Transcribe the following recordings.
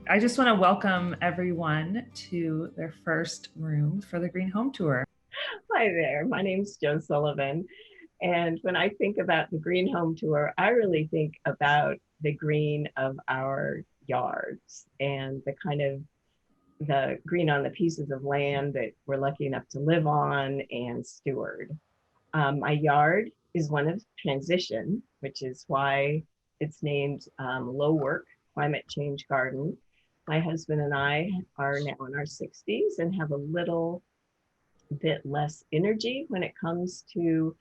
I just want to welcome everyone to their first room for the Green Home Tour. Hi there, my name's Joe Sullivan. And when I think about the Green Home Tour, I really think about the green of our yards and the kind of the green on the pieces of land that we're lucky enough to live on and steward. My yard is one of transition, which is why it's named Low Work Climate Change Garden. My husband and I are now in our 60s and have a little bit less energy when it comes to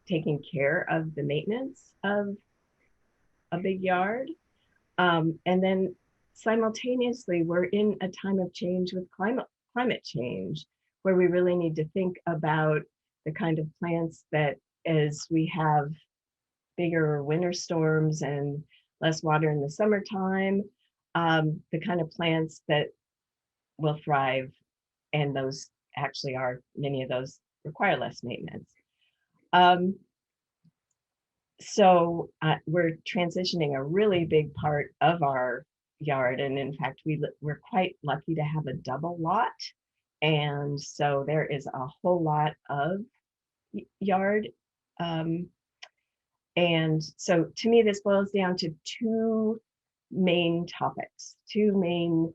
taking care of the maintenance of a big yard. And then simultaneously, we're in a time of change with climate change, where we really need to think about the kind of plants that, as we have bigger winter storms and less water in the summertime, the kind of plants that will thrive, and those actually are, many of those require less maintenance. Um, so we're transitioning a really big part of our yard. And in fact, we're quite lucky to have a double lot. And so there is a whole lot of yard. Um, and so to me, this boils down to two main topics, two main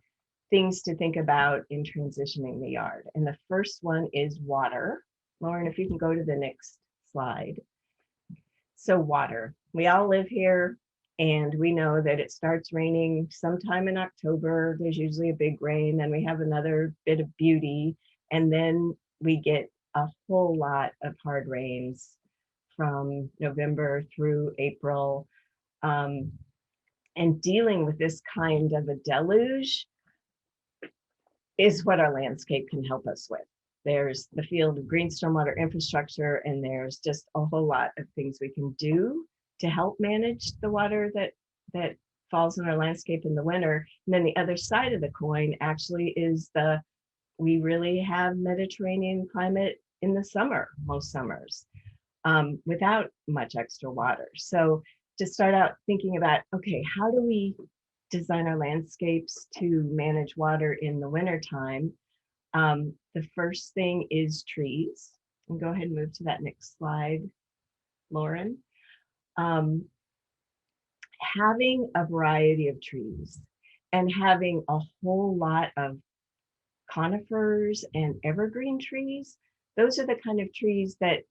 things to think about in transitioning the yard. And the first one is water. Lauren, if you can go to the next slide. So water, we all live here and we know that it starts raining sometime in October. There's usually a big rain, then we have another bit of beauty, and then we get a whole lot of hard rains from November through April. Um, and dealing with this kind of a deluge is what our landscape can help us with. There's the field of green stormwater infrastructure, and there's just a whole lot of things we can do to help manage the water that falls in our landscape in the winter. And then the other side of the coin actually is we really have Mediterranean climate in the summer, most summers, without much extra water. So to start out thinking about, okay, how do we design our landscapes to manage water in the wintertime? The first thing is trees. And go ahead and move to that next slide, Lauren. Um, Having a variety of trees and having a whole lot of conifers and evergreen trees, those are the kind of trees that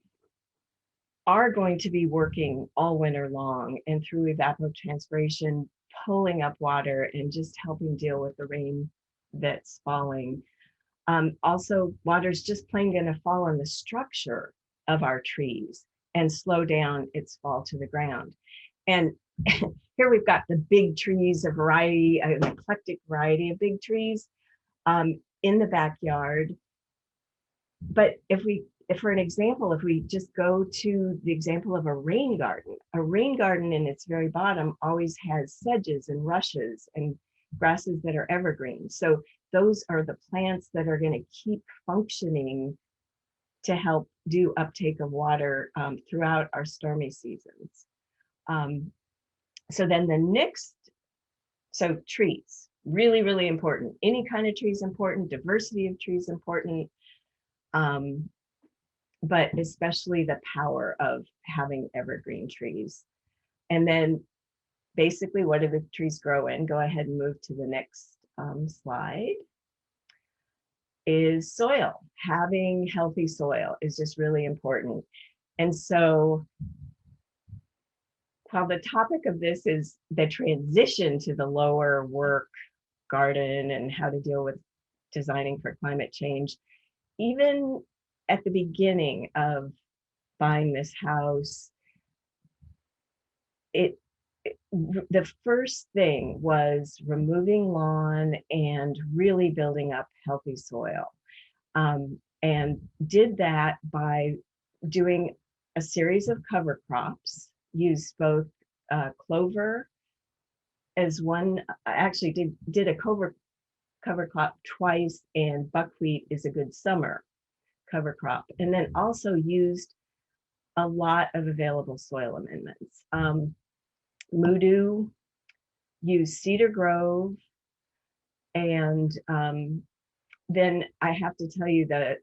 are going to be working all winter long and through evapotranspiration, pulling up water and just helping deal with the rain that's falling. Also, water's just plain going to fall on the structure of our trees and slow down its fall to the ground. And here we've got the big trees, a variety, an eclectic variety of big trees in the backyard. But for an example, if we just go to the example of a rain garden in its very bottom always has sedges and rushes and grasses that are evergreen. So those are the plants that are going to keep functioning to help do uptake of water throughout our stormy seasons. So then so trees, really, really important. Any kind of tree is important, diversity of trees important, but especially the power of having evergreen trees. And then basically, what do the trees grow in? Go ahead and move to the next slide. Is soil. Having healthy soil is just really important. And so while the topic of this is the transition to the lower work garden and how to deal with designing for climate change, even at the beginning of buying this house, the first thing was removing lawn and really building up healthy soil. And did that by doing a series of cover crops, used both clover as one, actually did a cover crop twice, and buckwheat is a good summer cover crop. And then also used a lot of available soil amendments. Mudu, use Cedar Grove. And then I have to tell you that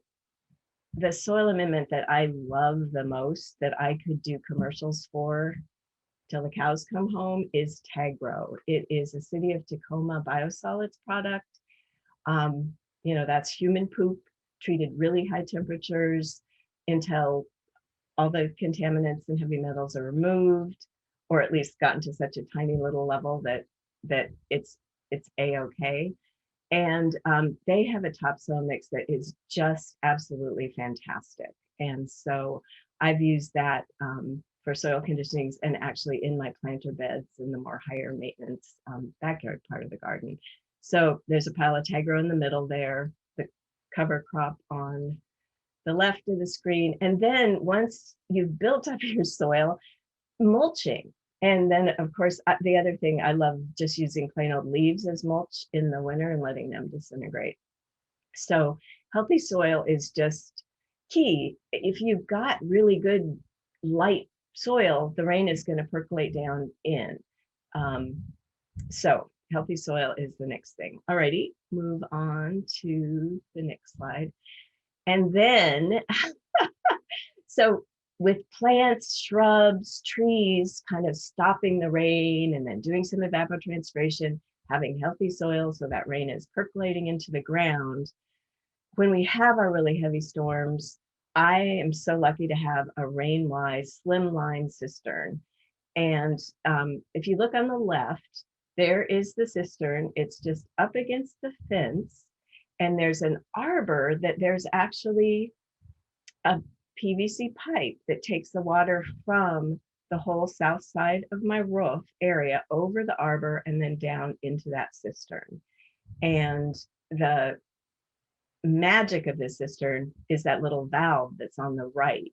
the soil amendment that I love the most, that I could do commercials for till the cows come home, is Tagro. It is a City of Tacoma biosolids product. You know, that's human poop treated really high temperatures until all the contaminants and heavy metals are removed, or at least gotten to such a tiny little level that it's a-okay. And they have a topsoil mix that is just absolutely fantastic. And so I've used that for soil conditionings, and actually in my planter beds in the more higher maintenance backyard part of the garden. So there's a pile of Tagro in the middle there, the cover crop on the left of the screen. And then once you've built up your soil, mulching. And then, of course, the other thing, I love just using plain old leaves as mulch in the winter and letting them disintegrate. So healthy soil is just key. If you've got really good light soil, the rain is going to percolate down in. So healthy soil is the next thing. Alrighty, move on to the next slide. And then, so with plants, shrubs, trees, kind of stopping the rain and then doing some evapotranspiration, having healthy soil so that rain is percolating into the ground. When we have our really heavy storms, I am so lucky to have a RainWise Slimline cistern. And if you look on the left, there is the cistern. It's just up against the fence. And there's an arbor that there's actually a PVC pipe that takes the water from the whole south side of my roof area over the arbor and then down into that cistern. And the magic of this cistern is that little valve that's on the right.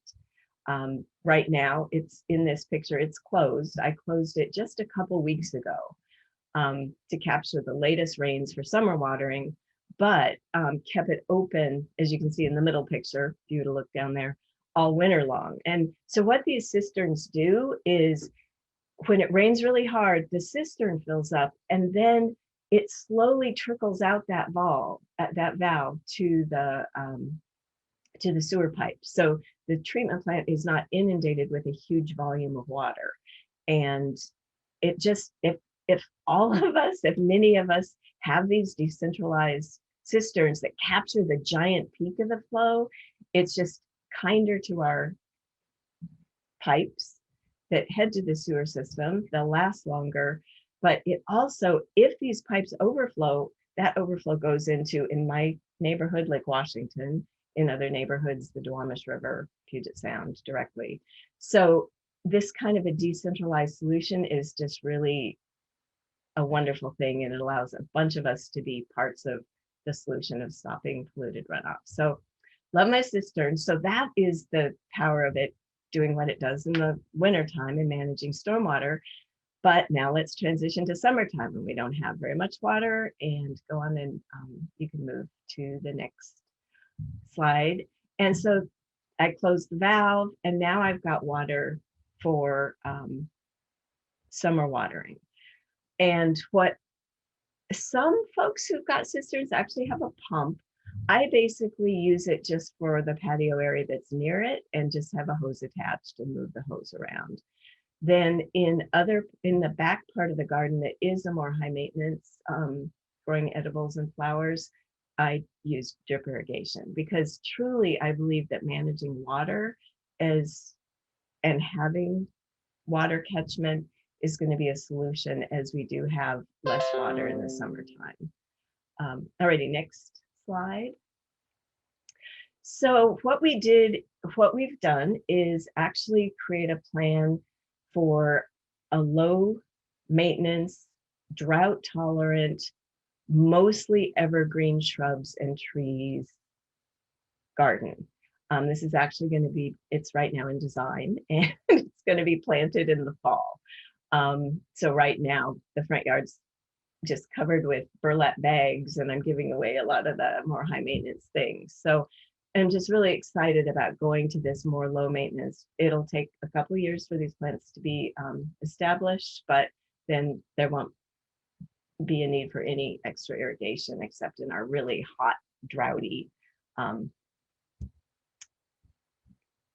Right now, it's in this picture, it's closed. I closed it just a couple weeks ago to capture the latest rains for summer watering, but kept it open, as you can see in the middle picture, if you were to look down there, all winter long. And so what these cisterns do is when it rains really hard, the cistern fills up and then it slowly trickles out that valve to the sewer pipe. So the treatment plant is not inundated with a huge volume of water. And it just, if all of us, if many of us have these decentralized cisterns that capture the giant peak of the flow, it's just kinder to our pipes that head to the sewer system. They'll last longer, but it also, if these pipes overflow, that overflow goes into, in my neighborhood, Lake Washington, in other neighborhoods, the Duwamish River, Puget Sound directly. So this kind of a decentralized solution is just really a wonderful thing, and it allows a bunch of us to be parts of the solution of stopping polluted runoff. So love my cistern. So that is the power of it doing what it does in the wintertime and managing stormwater. But now let's transition to summertime when we don't have very much water, and go on, and you can move to the next slide. And so I closed the valve, and now I've got water for summer watering. And what some folks who've got cisterns actually have a pump. I basically use it just for the patio area that's near it, and just have a hose attached and move the hose around. Then in the back part of the garden that is a more high maintenance, growing edibles and flowers, I use drip irrigation, because truly I believe that managing water and having water catchment is going to be a solution, as we do have less water in the summertime. Alrighty, next slide. So what we've done is actually create a plan for a low maintenance, drought tolerant, mostly evergreen shrubs and trees garden. This is actually going to be, it's right now in design, and it's going to be planted in the fall. So right now the front yard's just covered with burlap bags, and I'm giving away a lot of the more high maintenance things. So I'm just really excited about going to this more low maintenance. It'll take a couple of years for these plants to be established, but then there won't be a need for any extra irrigation except in our really hot, droughty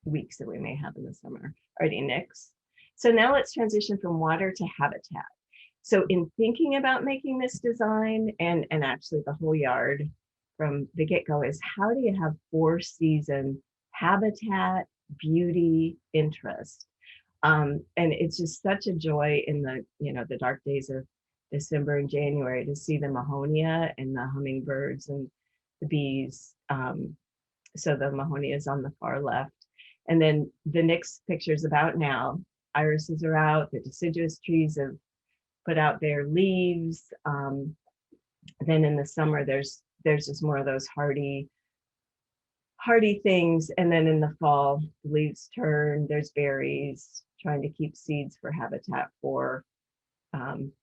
weeks that we may have in the summer. Alrighty, next. So now let's transition from water to habitat. So in thinking about making this design and actually the whole yard from the get-go is how do you have 4-season habitat, beauty, interest? And it's just such a joy in the, the dark days of December and January to see the mahonia and the hummingbirds and the bees. So the mahonia is on the far left. And then the next picture is about now. Irises are out, the deciduous trees have put out their leaves. Then in the summer, there's just more of those hardy things. And then in the fall, the leaves turn, there's berries, trying to keep seeds for habitat for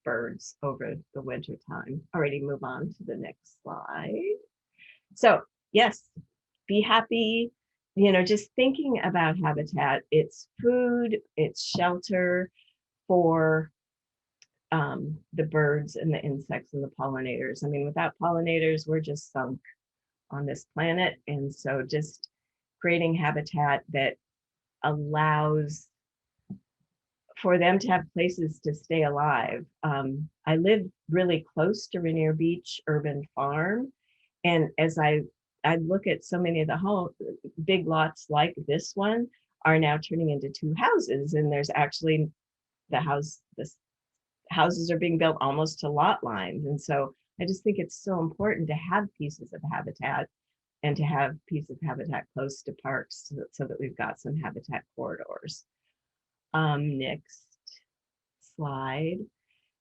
birds over the winter time. Alrighty, move on to the next slide. So yes, be happy. Just thinking about habitat, it's food, it's shelter for the birds and the insects and the pollinators. I mean, without pollinators, we're just sunk on this planet. And so just creating habitat that allows for them to have places to stay alive. I live really close to Rainier Beach Urban Farm. And as I look at so many of the big lots like this one are now turning into 2 houses. And there's actually the houses are being built almost to lot lines. And so I just think it's so important to have pieces of habitat and to have pieces of habitat close to parks so that we've got some habitat corridors. Next slide.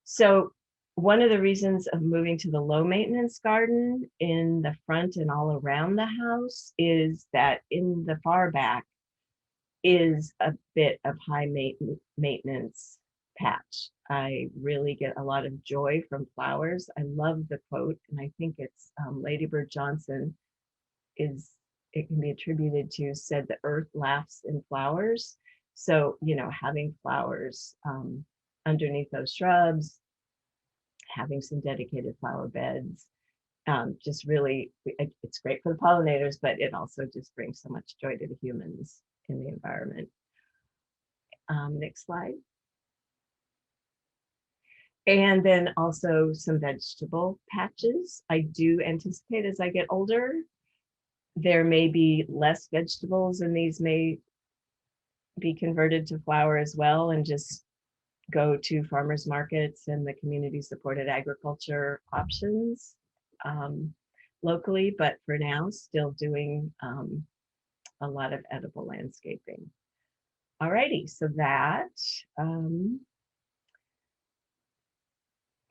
So one of the reasons of moving to the low maintenance garden in the front and all around the house is that in the far back is a bit of high maintenance patch. I really get a lot of joy from flowers. I love the quote, and I think it's Lady Bird Johnson it can be attributed to, said the earth laughs in flowers. So, having flowers underneath those shrubs, having some dedicated flower beds, just really, it's great for the pollinators, but it also just brings so much joy to the humans in the environment. Next slide. And then also some vegetable patches. I do anticipate as I get older, there may be less vegetables and these may be converted to flower as well and just go to farmers markets and the community supported agriculture options locally, but for now still doing a lot of edible landscaping. Alrighty, so that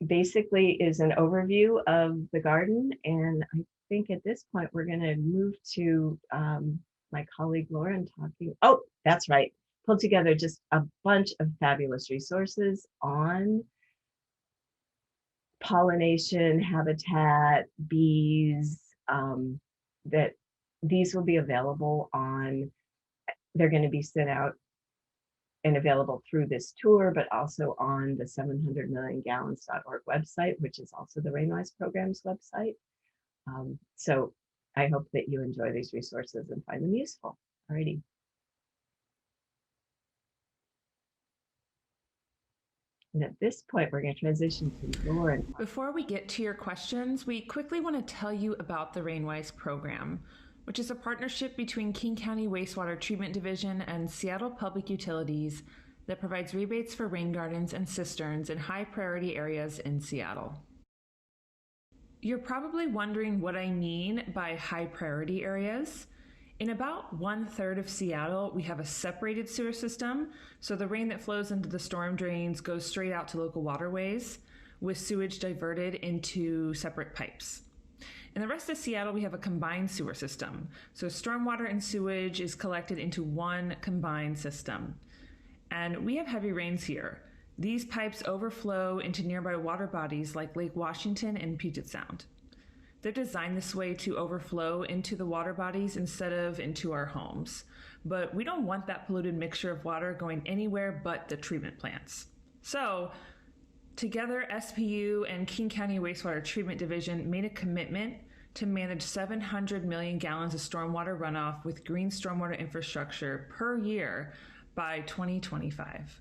basically is an overview of the garden, and I think at this point we're going to move to my colleague Lauren talking. Oh, that's right. Pulled together just a bunch of fabulous resources on pollination, habitat, bees, that these will be available on, they're going to be sent out and available through this tour, but also on the 700milliongallons.org website, which is also the Rainweis Program's website. So I hope that you enjoy these resources and find them useful. Alrighty. And at this point, we're going to transition to Lauren. Before we get to your questions, we quickly want to tell you about the Rainweis Program, which is a partnership between King County Wastewater Treatment Division and Seattle Public Utilities that provides rebates for rain gardens and cisterns in high priority areas in Seattle. You're probably wondering what I mean by high priority areas. In about 1/3 of Seattle, we have a separated sewer system, so the rain that flows into the storm drains goes straight out to local waterways, with sewage diverted into separate pipes. In the rest of Seattle, we have a combined sewer system, so stormwater and sewage is collected into one combined system. And we have heavy rains here. These pipes overflow into nearby water bodies like Lake Washington and Puget Sound. They're designed this way to overflow into the water bodies instead of into our homes. But we don't want that polluted mixture of water going anywhere but the treatment plants. So, Together, SPU and King County Wastewater Treatment Division made a commitment to manage 700 million gallons of stormwater runoff with green stormwater infrastructure per year by 2025.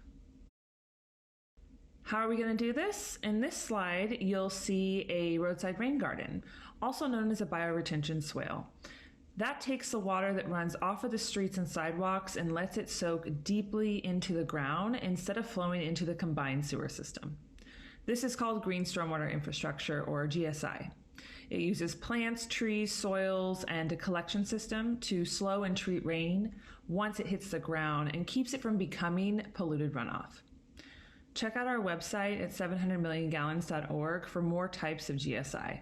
How are we going to do this? In this slide, you'll see a roadside rain garden, also known as a bioretention swale. That takes the water that runs off of the streets and sidewalks and lets it soak deeply into the ground instead of flowing into the combined sewer system. This is called green stormwater infrastructure, or GSI. It uses plants, trees, soils, and a collection system to slow and treat rain once it hits the ground and keeps it from becoming polluted runoff. Check out our website at 700milliongallons.org for more types of GSI.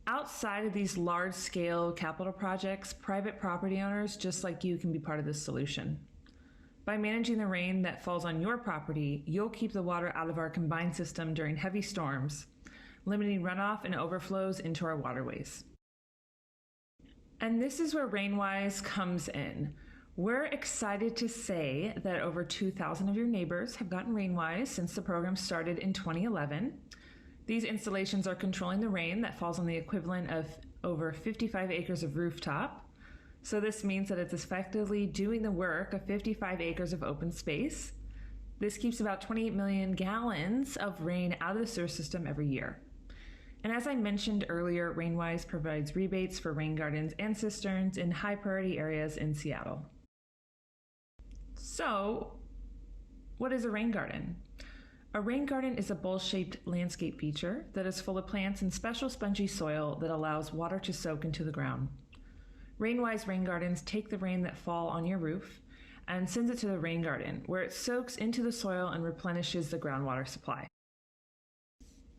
Outside of these large-scale capital projects, private property owners just like you can be part of this solution. By managing the rain that falls on your property, you'll keep the water out of our combined system during heavy storms, limiting runoff and overflows into our waterways. And this is where RainWise comes in. We're excited to say that over 2,000 of your neighbors have gotten RainWise since the program started in 2011. These installations are controlling the rain that falls on the equivalent of over 55 acres of rooftop. So this means that it's effectively doing the work of 55 acres of open space. This keeps about 28 million gallons of rain out of the sewer system every year. And as I mentioned earlier, RainWise provides rebates for rain gardens and cisterns in high priority areas in Seattle. So, what is a rain garden? A rain garden is a bowl-shaped landscape feature that is full of plants and special spongy soil that allows water to soak into the ground. RainWise rain gardens take the rain that fall on your roof and sends it to the rain garden, where it soaks into the soil and replenishes the groundwater supply.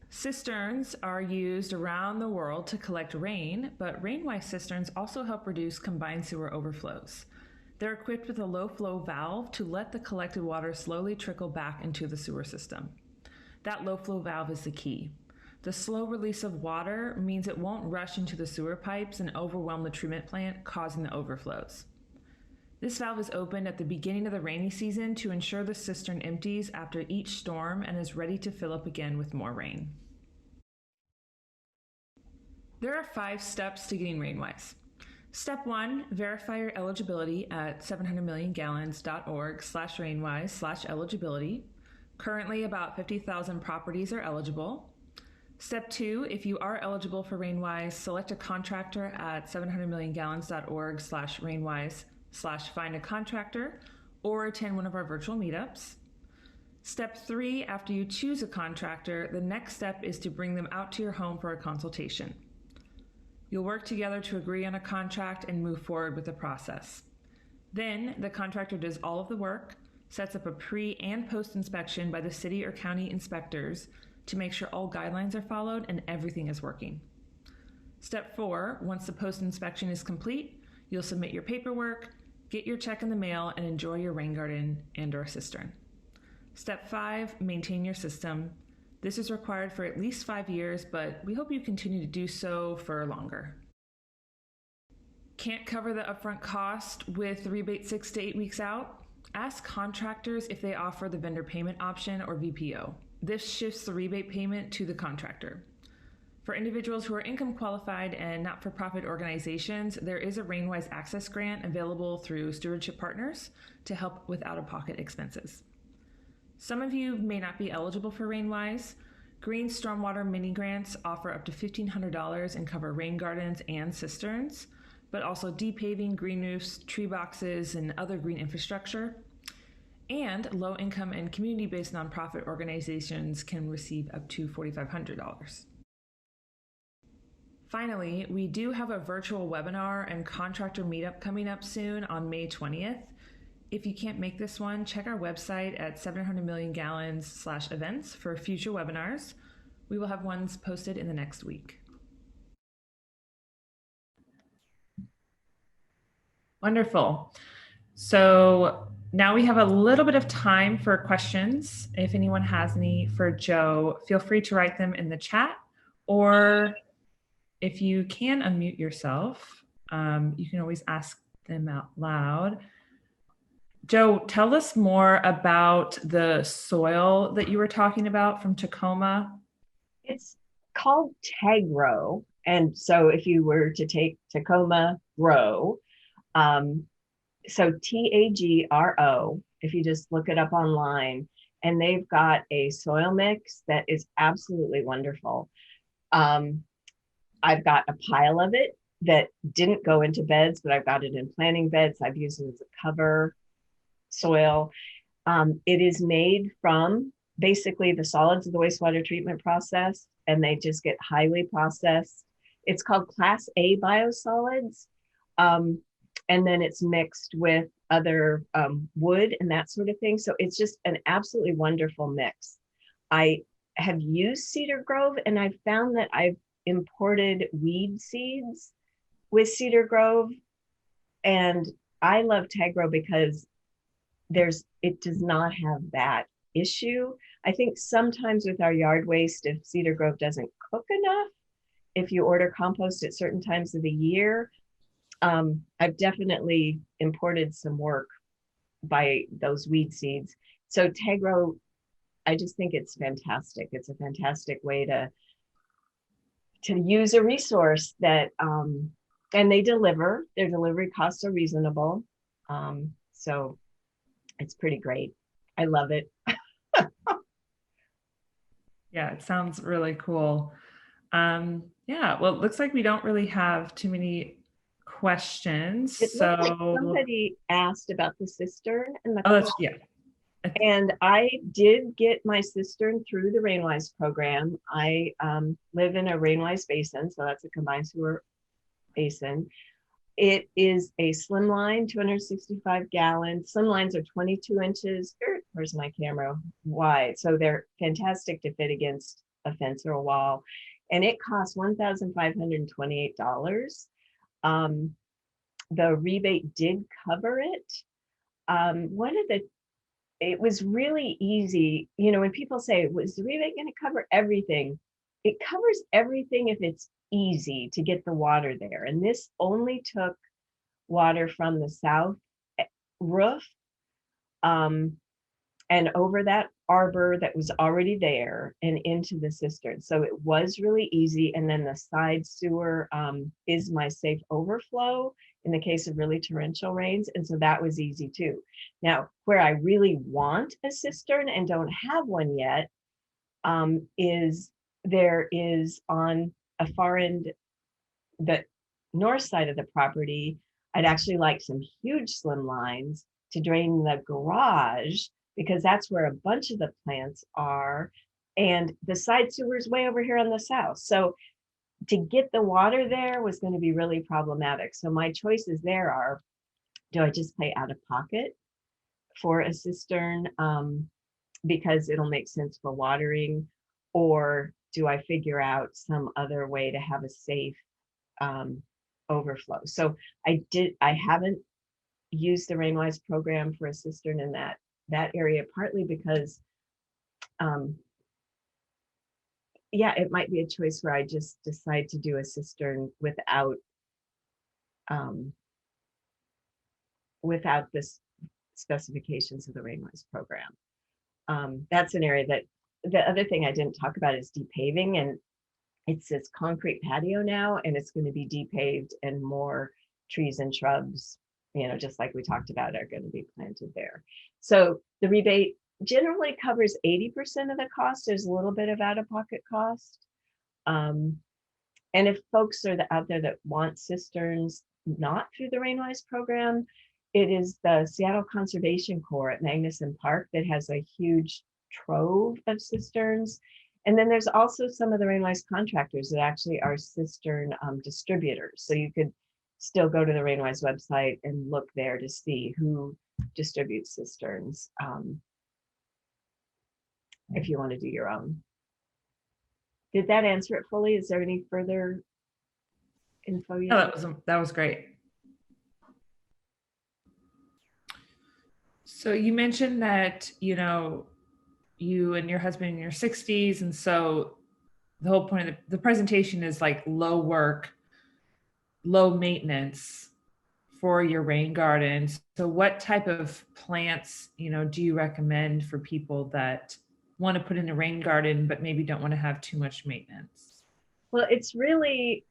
Cisterns are used around the world to collect rain, but RainWise cisterns also help reduce combined sewer overflows. They're equipped with a low-flow valve to let the collected water slowly trickle back into the sewer system. That low-flow valve is the key. The slow release of water means it won't rush into the sewer pipes and overwhelm the treatment plant, causing the overflows. This valve is opened at the beginning of the rainy season to ensure the cistern empties after each storm and is ready to fill up again with more rain. There are 5 steps to getting RainWise. Step 1, verify your eligibility at 700milliongallons.org/RainWise/eligibility. Currently, about 50,000 properties are eligible. Step 2, if you are eligible for RainWise, select a contractor at 700milliongallons.org/RainWise/find-a-contractor or attend one of our virtual meetups. Step 3, after you choose a contractor, the next step is to bring them out to your home for a consultation. You'll work together to agree on a contract and move forward with the process. Then the contractor does all of the work, sets up a pre- and post-inspection by the city or county inspectors to make sure all guidelines are followed and everything is working. Step 4, once the post-inspection is complete, you'll submit your paperwork, get your check in the mail, and enjoy your rain garden and/or cistern. Step 5, maintain your system. This is required for at least 5 years, but we hope you continue to do so for longer. Can't cover the upfront cost with the rebate 6 to 8 weeks out? Ask contractors if they offer the vendor payment option or VPO. This shifts the rebate payment to the contractor. For individuals who are income qualified and not-for-profit organizations, there is a RainWise Access Grant available through Stewardship Partners to help with out-of-pocket expenses. Some of you may not be eligible for RainWise. Green Stormwater Mini Grants offer up to $1,500 and cover rain gardens and cisterns, but also depaving, green roofs, tree boxes, and other green infrastructure. And low-income and community-based nonprofit organizations can receive up to $4,500. Finally, we do have a virtual webinar and contractor meetup coming up soon on May 20th. If you can't make this one, check our website at 700milliongallons/events for future webinars. We will have ones posted in the next week. Wonderful. So now we have a little bit of time for questions. If anyone has any for Joe, feel free to write them in the chat, or if you can unmute yourself, you can always ask them out loud. Joe, tell us more about the soil that you were talking about from Tacoma. It's called Tagro. And so if you were to take Tacoma Grow, um, so Tagro, if you just look it up online, and they've got a soil mix that is absolutely wonderful. Um, I've got a pile of it that didn't go into beds, but I've got it in planting beds. I've used it as a cover soil. It is made from basically the solids of the wastewater treatment process, and they just get highly processed. It's called Class A biosolids. Um, and then it's mixed with other wood and that sort of thing. So it's just an absolutely wonderful mix. I have used Cedar Grove, and I've found that I've imported weed seeds with Cedar Grove. And I love Tagro because it does not have that issue. I think sometimes with our yard waste, if Cedar Grove doesn't cook enough, if you order compost at certain times of the year, I've definitely imported some work by those weed seeds. So Tagro, I just think it's fantastic. It's a fantastic way to use a resource that, and they deliver. Their delivery costs are reasonable. So it's pretty great. I love it. Yeah, it sounds really cool. Yeah, well, it looks like we don't really have too many questions. It looks like So, somebody asked about the cistern and the oh, that's, yeah. and I did get my cistern through the RainWise program. I live in a RainWise basin, so that's a combined sewer basin. It is a slimline, 265 gallon. Slimlines are 22 inches, where's my camera, wide. So they're fantastic to fit against a fence or a wall. And it costs $1,528. The rebate did cover it. It was really easy. You know, when people say, was the rebate going to cover everything? It covers everything if it's easy to get the water there. And this only took water from the south roof and over that arbor that was already there and into the cistern. So it was really easy. And then the side sewer is my safe overflow in the case of really torrential rains. And so that was easy too. Now, where I really want a cistern and don't have one yet is on a far end, the north side of the property. I'd actually like some huge slim lines to drain the garage because that's where a bunch of the plants are. And the side sewer is way over here on the south. So to get the water there was going to be really problematic. So my choices there are, do I just pay out of pocket for a cistern because it'll make sense for watering, or do I figure out some other way to have a safe overflow? So I haven't used the RainWise program for a cistern in that area, partly because yeah, it might be a choice where I just decide to do a cistern without the specifications of the RainWise program. That's an area that the other thing I didn't talk about is depaving, and it's this concrete patio now, and it's going to be depaved, and more trees and shrubs, you know, just like we talked about, are going to be planted there. So the rebate generally covers 80% of the cost. There's a little bit of out-of-pocket cost. And if folks are out there that want cisterns not through the RainWise program, it is the Seattle Conservation Corps at Magnuson Park that has a huge trove of cisterns. And then there's also some of the RainWise contractors that actually are cistern distributors. So you could still go to the RainWise website and look there to see who distributes cisterns if you want to do your own. Did that answer it fully? Is there any further info yet? Oh, that was great. So you mentioned that, you know, you and your husband in your 60s, and so the whole point of the presentation is like low work, low maintenance for your rain gardens. So what type of plants, do you recommend for people that want to put in a rain garden, but maybe don't want to have too much maintenance? Well, it's really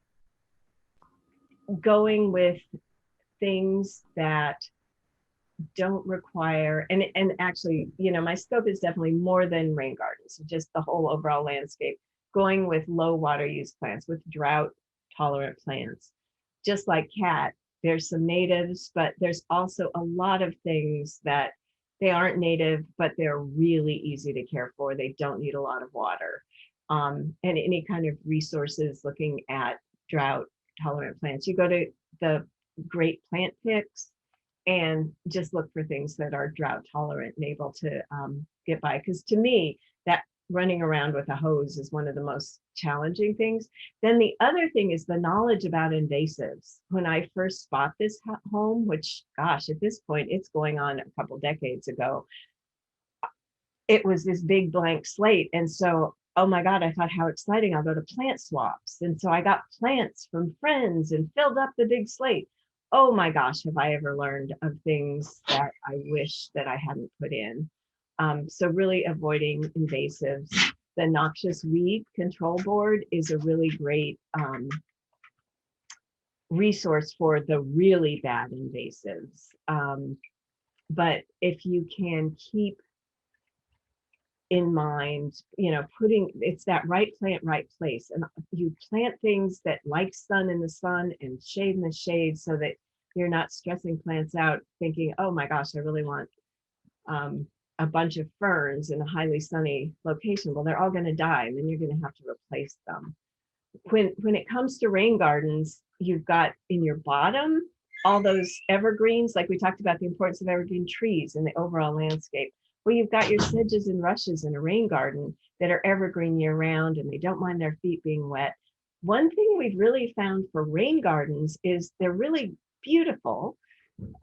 going with things that don't require, and actually, my scope is definitely more than rain gardens, just the whole overall landscape, going with low water use plants, with drought tolerant plants. Just like cat, there's some natives, but there's also a lot of things that they aren't native, but they're really easy to care for. They don't need a lot of water. And any kind of resources looking at drought tolerant plants. You go to the great plant picks and just look for things that are drought tolerant and able to get by. Because to me, that running around with a hose is one of the most challenging things. Then the other thing is the knowledge about invasives. When I first bought this home, which, gosh, at this point, it's going on a couple decades ago, it was this big blank slate. And so, oh my God, I thought, how exciting, I'll go to plant swaps. And so I got plants from friends and filled up the big slate. Oh my gosh, have I ever learned of things that I wish that I hadn't put in. So really avoiding invasives. The noxious weed control board is a really great resource for the really bad invasives. But if you can keep in mind, putting, it's that right plant, right place. And you plant things that like sun in the sun and shade in the shade, so that you're not stressing plants out thinking, oh my gosh, I really want a bunch of ferns in a highly sunny location. Well, they're all going to die, and then you're going to have to replace them. When it comes to rain gardens, you've got in your bottom all those evergreens, like we talked about the importance of evergreen trees in the overall landscape. Well, you've got your sedges and rushes in a rain garden that are evergreen year round, and they don't mind their feet being wet. One thing we've really found for rain gardens is they're really beautiful.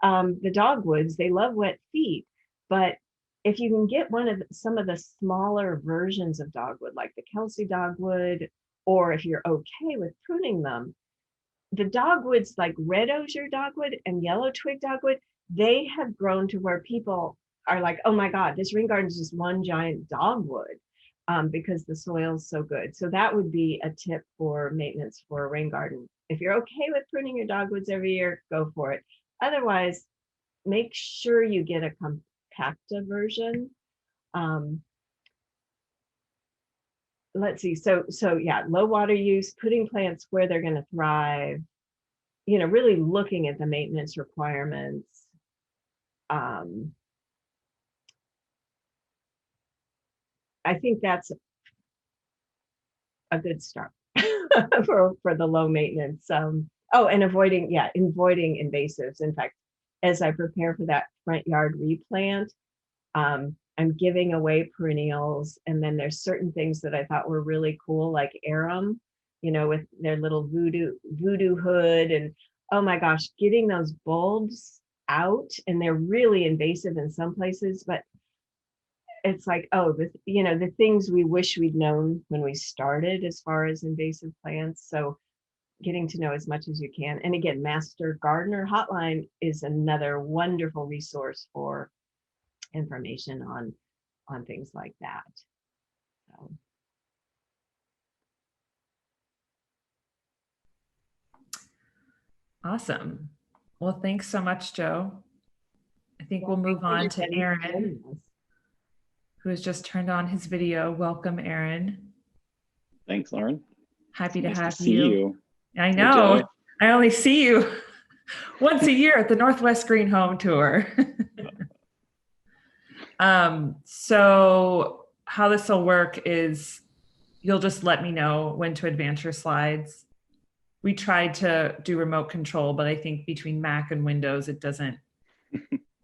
The dogwoods, they love wet feet, but if you can get some of the smaller versions of dogwood, like the Kelsey dogwood, or if you're okay with pruning them, the dogwoods like red osier dogwood and yellow twig dogwood, they have grown to where people are like, oh my God, this rain garden is just one giant dogwood, because the soil's so good. So that would be a tip for maintenance for a rain garden. If you're okay with pruning your dogwoods every year, go for it. Otherwise, make sure you get a compacta version. Let's see. So yeah, low water use, putting plants where they're going to thrive, really looking at the maintenance requirements. I think that's a good start for the low maintenance. Oh, and avoiding invasives. In fact, as I prepare for that front yard replant, I'm giving away perennials, and then there's certain things that I thought were really cool, like arum, with their little voodoo hood, and oh my gosh, getting those bulbs out, and they're really invasive in some places, but it's like, oh, the things we wish we'd known when we started as far as invasive plants. So getting to know as much as you can. And again, Master Gardener Hotline is another wonderful resource for information on things like that. So. Awesome. Well, thanks so much, Joe. I think we'll move on to Erin, who has just turned on his video. Welcome, Erin. Thanks, Lauren. Happy to have see you. I know. I only see you once a year at the Northwest Green Home Tour. So how this will work is you'll just let me know when to advance your slides. We tried to do remote control, but I think between Mac and Windows, it doesn't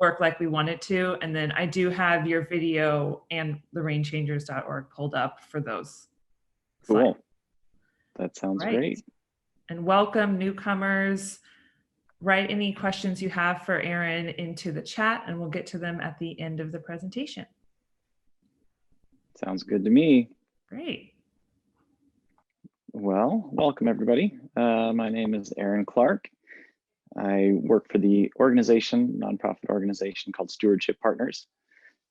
work like we want it to. And then I do have your video and the rainchangers.org pulled up for those. Cool. Slides. That sounds great. And welcome newcomers. Write any questions you have for Erin into the chat, and we'll get to them at the end of the presentation. Sounds good to me. Great. Well, welcome everybody. My name is Erin Clark. I work for the organization, nonprofit organization called Stewardship Partners.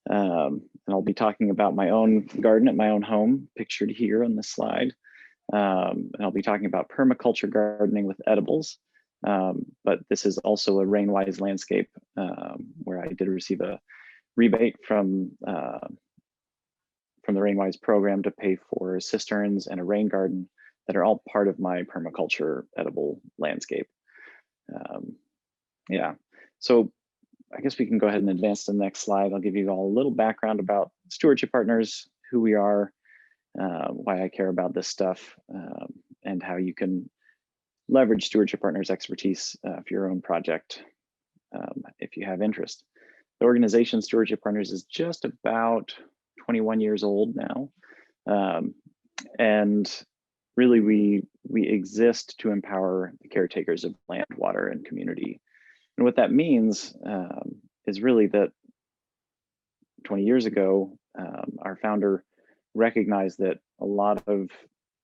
And I'll be talking about my own garden at my own home, pictured here on this slide. And I'll be talking about permaculture gardening with edibles. But this is also a RainWise landscape where I did receive a rebate from the RainWise program to pay for cisterns and a rain garden that are all part of my permaculture edible landscape. Yeah, so I guess we can go ahead and advance to the next slide. I'll give you all a little background about Stewardship Partners, who we are, why I care about this stuff, and how you can leverage Stewardship Partners expertise for your own project if you have interest. The organization Stewardship Partners is just about 21 years old now. And really we exist to empower the caretakers of land, water, and community. And what that means is really that 20 years ago, our founder recognized that a lot of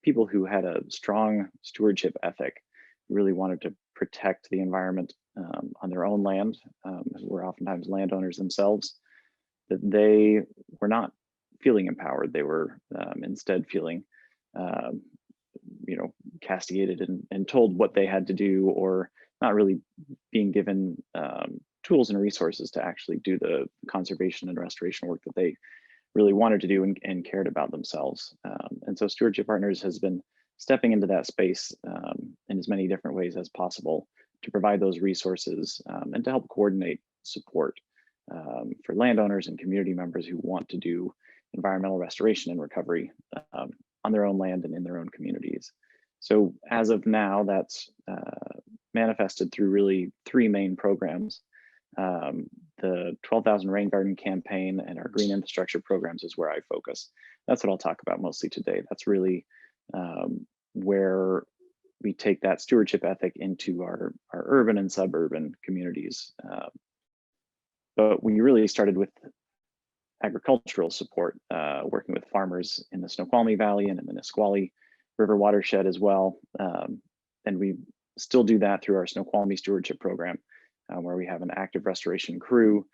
people who had a strong stewardship ethic really wanted to protect the environment on their own land, who were oftentimes landowners themselves, that they were not feeling empowered. They were instead feeling castigated and told what they had to do, or not really being given tools and resources to actually do the conservation and restoration work that they really wanted to do and cared about themselves. And so Stewardship Partners has been stepping into that space in as many different ways as possible to provide those resources and to help coordinate support for landowners and community members who want to do environmental restoration and recovery on their own land and in their own communities. So as of now, that's manifested through really three main programs. The 12,000 Rain Garden campaign and our green infrastructure programs is where I focus. That's what I'll talk about mostly today. That's really where we take that stewardship ethic into our urban and suburban communities. But we really started with agricultural support, working with farmers in the Snoqualmie Valley and in the Nisqually River watershed as well. And we still do that through our Snoqualmie Stewardship Program, where we have an active restoration crew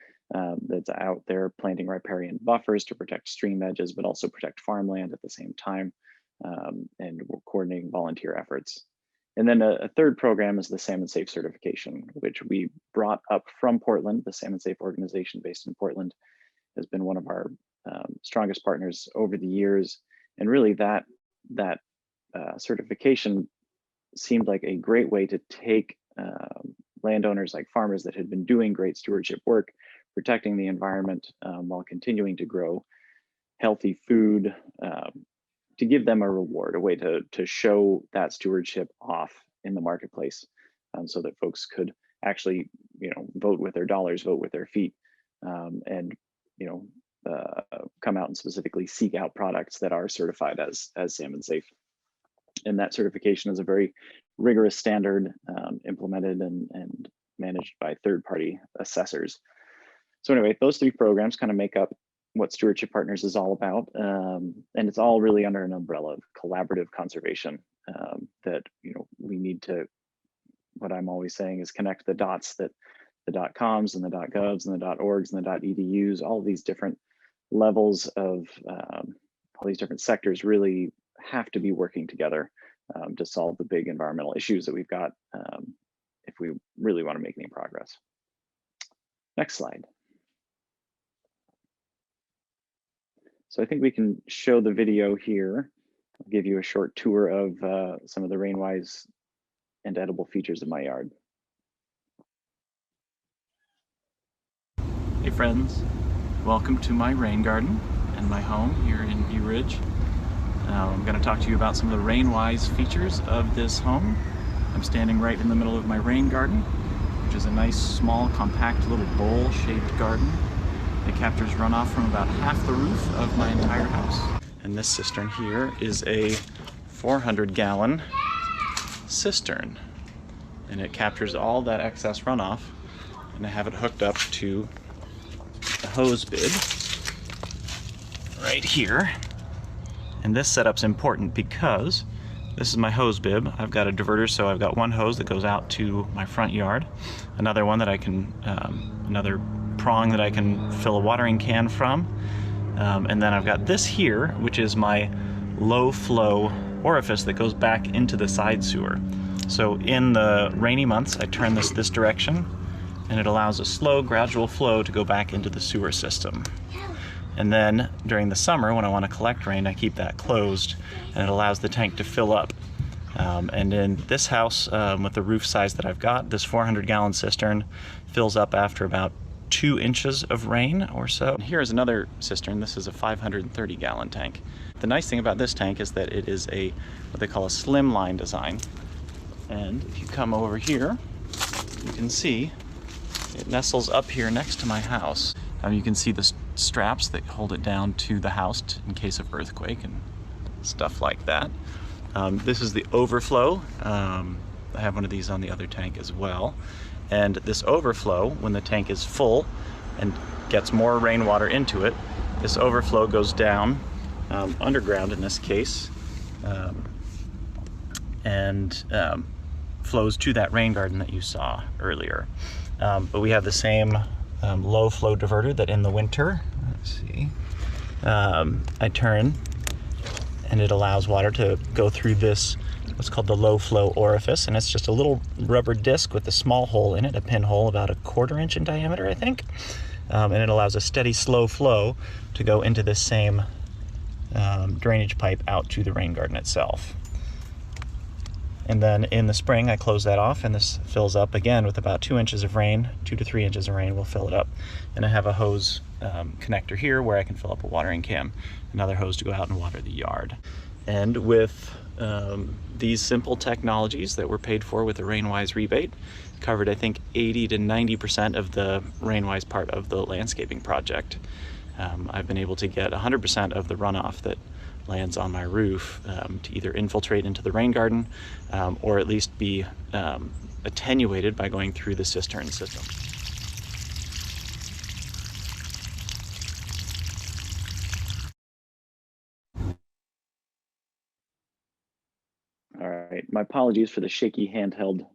that's out there planting riparian buffers to protect stream edges, but also protect farmland at the same time. And we're coordinating volunteer efforts. And then a third program is the Salmon Safe certification, which we brought up from Portland. The Salmon Safe organization based in Portland has been one of our strongest partners over the years. And really that certification seemed like a great way to take landowners like farmers that had been doing great stewardship work, protecting the environment while continuing to grow healthy food, to give them a reward, a way to show that stewardship off in the marketplace, so that folks could actually, vote with their dollars, vote with their feet, and come out and specifically seek out products that are certified as salmon safe. And that certification is a very rigorous standard implemented and managed by third-party assessors. So anyway, those three programs kind of make up what Stewardship Partners is all about. And it's all really under an umbrella of collaborative conservation that, we need to, what I'm always saying is connect the dots, that the .coms and the .govs and the .orgs and the .edus, all of these different levels of all these different sectors really have to be working together to solve the big environmental issues that we've got if we really want to make any progress. Next slide. So I think we can show the video here. I'll give you a short tour of some of the RainWise and edible features of my yard. Hey friends, welcome to my rain garden and my home here in View Ridge. I'm going to talk to you about some of the RainWise features of this home. I'm standing right in the middle of my rain garden, which is a nice, small, compact little bowl-shaped garden. It captures runoff from about half the roof of my entire house. And this cistern here is a 400-gallon cistern. And it captures all that excess runoff. And I have it hooked up to a hose bib right here. And this setup's important because This is my hose bib. I've got a diverter, so I've got one hose that goes out to my front yard, another one that I can, another prong that I can fill a watering can from, and then I've got this here, which is my low flow orifice that goes back into the side sewer. So in the rainy months, I turn this direction, and it allows a slow, gradual flow to go back into the sewer system. And then during the summer, when I want to collect rain, I keep that closed, and it allows the tank to fill up. And in this house, with the roof size that I've got, this 400-gallon cistern fills up after about 2 inches of rain or so. And here's another cistern. This is a 530-gallon tank. The nice thing about this tank is that it is what they call a slimline design. And if you come over here, you can see it nestles up here next to my house. You can see the straps that hold it down to the house in case of earthquake and stuff like that. This is the Overflow. I have one of these on the other tank as well. And this Overflow, when the tank is full and gets more rainwater into it, this Overflow goes down underground in this case, and flows to that rain garden that you saw earlier. But we have the same low flow diverter that in the winter, let's see, I turn and it allows water to go through this, what's called the low flow orifice, and it's just a little rubber disc with a small hole in it, a pinhole about 1/4 inch in diameter, I think. And it allows a steady, slow flow to go into this same drainage pipe out to the rain garden itself. And then in the spring, I close that off, and this fills up again with about 2 inches of rain. 2 to 3 inches of rain will fill it up. And I have a hose connector here where I can fill up a watering can, another hose to go out and water the yard. And with these simple technologies that were paid for with the RainWise rebate, covered I think 80 to 90% of the RainWise part of the landscaping project. I've been able to get 100% of the runoff that lands on my roof to either infiltrate into the rain garden or at least be attenuated by going through the cistern system. All right, my apologies for the shaky handheld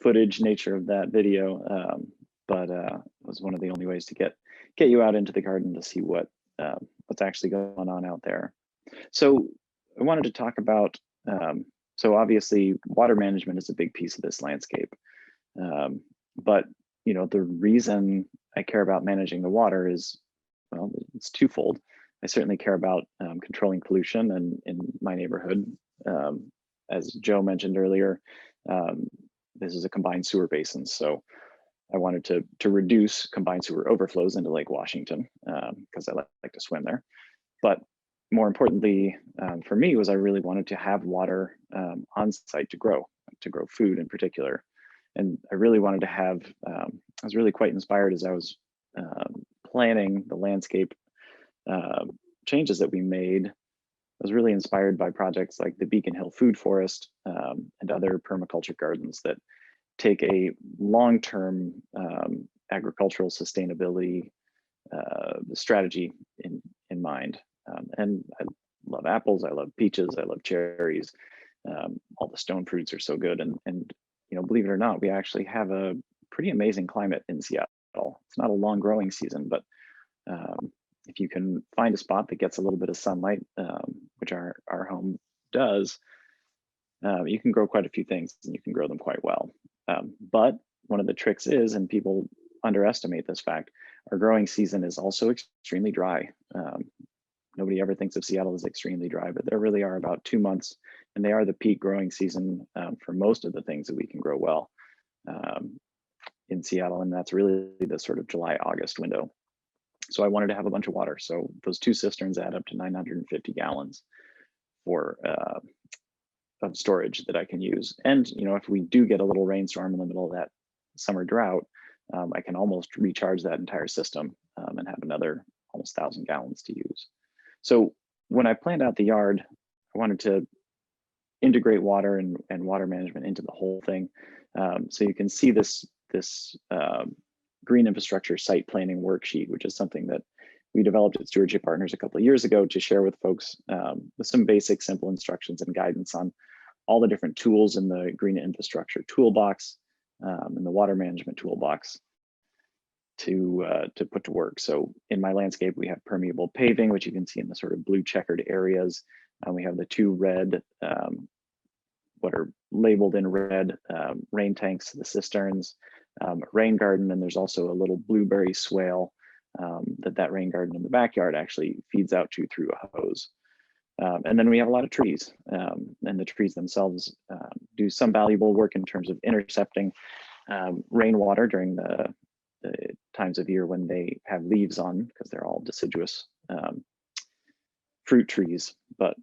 footage nature of that video, but it was one of the only ways to get you out into the garden to see what's actually going on out there. So I wanted to talk about, so obviously water management is a big piece of this landscape, but you know, the reason I care about managing the water is, well, it's twofold. I certainly care about controlling pollution and in my neighborhood. As Joe mentioned earlier, this is a combined sewer basin, so I wanted to reduce combined sewer overflows into Lake Washington because I like to swim there. But more importantly for me was I really wanted to have water on site to grow food in particular. And I really wanted to have, I was really quite inspired as I was planning the landscape changes that we made. I was really inspired by projects like the Beacon Hill Food Forest and other permaculture gardens that take a long-term agricultural sustainability strategy in mind. And I love apples, I love peaches, I love cherries. All the stone fruits are so good. And you know, believe it or not, we actually have a pretty amazing climate in Seattle. It's not a long growing season, but if you can find a spot that gets a little bit of sunlight, which our home does, you can grow quite a few things and you can grow them quite well. But one of the tricks is, and people underestimate this fact, our growing season is also extremely dry. Nobody ever thinks of Seattle as extremely dry, but there really are about 2 months, and they are the peak growing season for most of the things that we can grow well in Seattle, and that's really the sort of July, August window. So I wanted to have a bunch of water. So those 2 cisterns add up to 950 gallons for of storage that I can use. And you know, if we do get a little rainstorm in the middle of that summer drought, I can almost recharge that entire system and have another almost 1,000 gallons to use. So when I planned out the yard, I wanted to integrate water and water management into the whole thing. So you can see this green infrastructure site planning worksheet, which is something that we developed at Stewardship Partners a couple of years ago to share with folks with some basic, simple instructions and guidance on all the different tools in the green infrastructure toolbox and the water management toolbox to put to work. So in my landscape, we have permeable paving, which you can see in the sort of blue checkered areas. We have the two red, what are labeled in red, rain tanks, the cisterns, rain garden, and there's also a little blueberry swale that rain garden in the backyard actually feeds out to through a hose. And then we have a lot of trees, and the trees themselves do some valuable work in terms of intercepting rainwater during the times of year when they have leaves on, because they're all deciduous fruit trees. But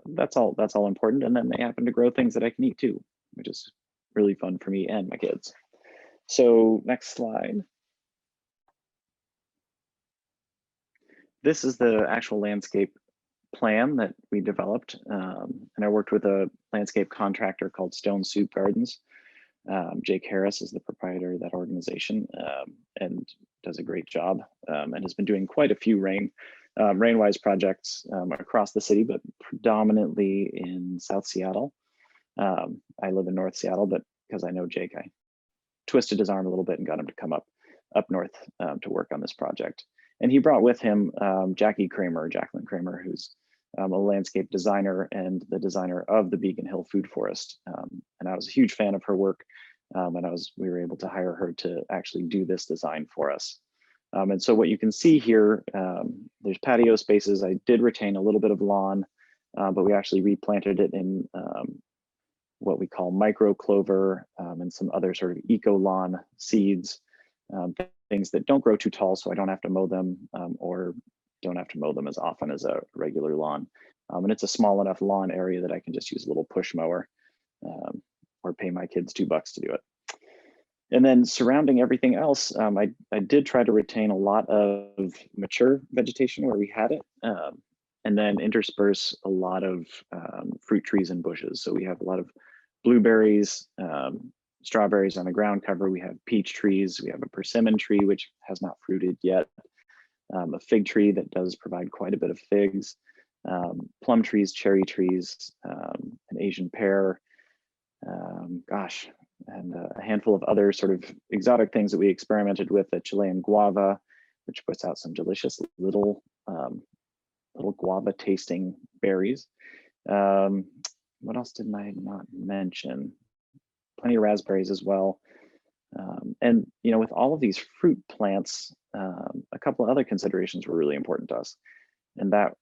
that's all important. And then they happen to grow things that I can eat too, which is really fun for me and my kids. So next slide. This is the actual landscape plan that we developed. And I worked with a landscape contractor called Stone Soup Gardens. Jake Harris is the proprietor of that organization and does a great job and has been doing quite a few RainWise projects across the city, but predominantly in South Seattle. I live in North Seattle, but because I know Jake, I twisted his arm a little bit and got him to come up north to work on this project. And he brought with him Jacqueline Kramer, who's a landscape designer and the designer of the Beacon Hill Food Forest. And I was a huge fan of her work, and we were able to hire her to actually do this design for us. And so what you can see here, there's patio spaces. I did retain a little bit of lawn, but we actually replanted it in what we call micro clover and some other sort of eco lawn seeds, things that don't grow too tall, so I don't have to mow them or don't have to mow them as often as a regular lawn. And it's a small enough lawn area that I can just use a little push mower or pay my kids $2 to do it. And then surrounding everything else, I did try to retain a lot of mature vegetation where we had it, and then intersperse a lot of fruit trees and bushes. So we have a lot of blueberries, strawberries on the ground cover. We have peach trees. We have a persimmon tree, which has not fruited yet. A fig tree that does provide quite a bit of figs. Plum trees, cherry trees, an Asian pear, and a handful of other sort of exotic things that we experimented with, a Chilean guava, which puts out some delicious little guava tasting berries. What else did I not mention? Plenty of raspberries as well. And with all of these fruit plants, a couple of other considerations were really important to us. And that,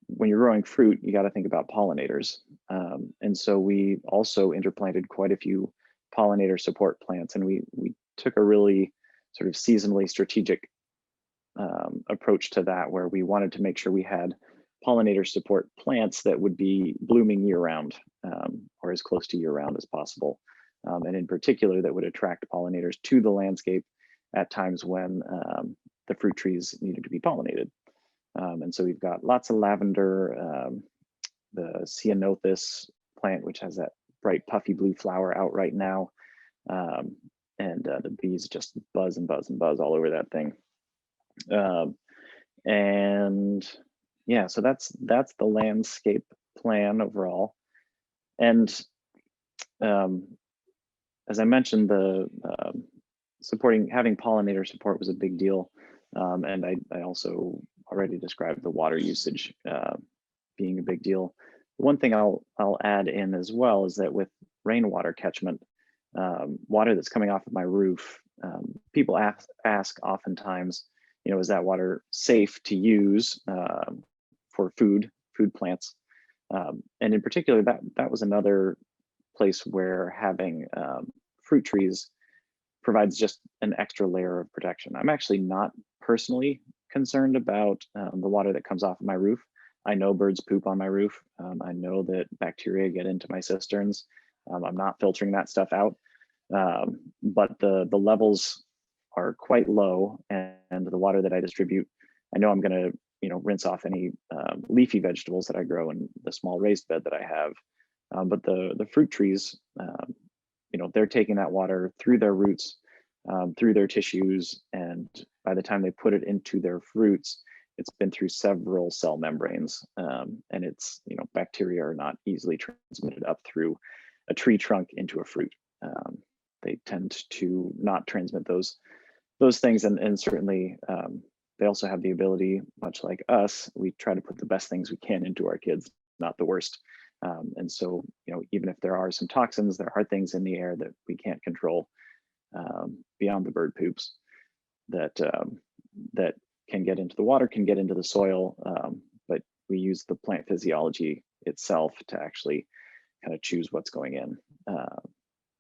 when you're growing fruit, you got to think about pollinators. And so we also interplanted quite a few pollinator support plants, and we took a really sort of seasonally strategic approach to that, where we wanted to make sure we had pollinator support plants that would be blooming year round, or as close to year round as possible. And in particular, that would attract pollinators to the landscape at times when the fruit trees needed to be pollinated. And so we've got lots of lavender, the ceanothus plant, which has that bright puffy blue flower out right now. And the bees just buzz and buzz and buzz all over that thing. And yeah, so that's the landscape plan overall. And as I mentioned, the having pollinator support was a big deal. And I also already described the water usage being a big deal. One thing I'll add in as well is that with rainwater catchment, water that's coming off of my roof, people ask oftentimes, is that water safe to use for food plants? And in particular, that was another place where having fruit trees provides just an extra layer of protection. I'm actually not personally concerned about the water that comes off of my roof. I know birds poop on my roof. I know that bacteria get into my cisterns. I'm not filtering that stuff out, but the levels are quite low, and the water that I distribute, I know I'm going to rinse off any leafy vegetables that I grow in the small raised bed that I have. But the fruit trees, they're taking that water through their roots, through their tissues, and by the time they put it into their fruits, it's been through several cell membranes, and it's, bacteria are not easily transmitted up through a tree trunk into a fruit. They tend to not transmit those things, and certainly they also have the ability, much like us, we try to put the best things we can into our kids, not the worst. And so, even if there are some toxins, there are things in the air that we can't control beyond the bird poops that can get into the water, can get into the soil, but we use the plant physiology itself to actually kind of choose what's going in.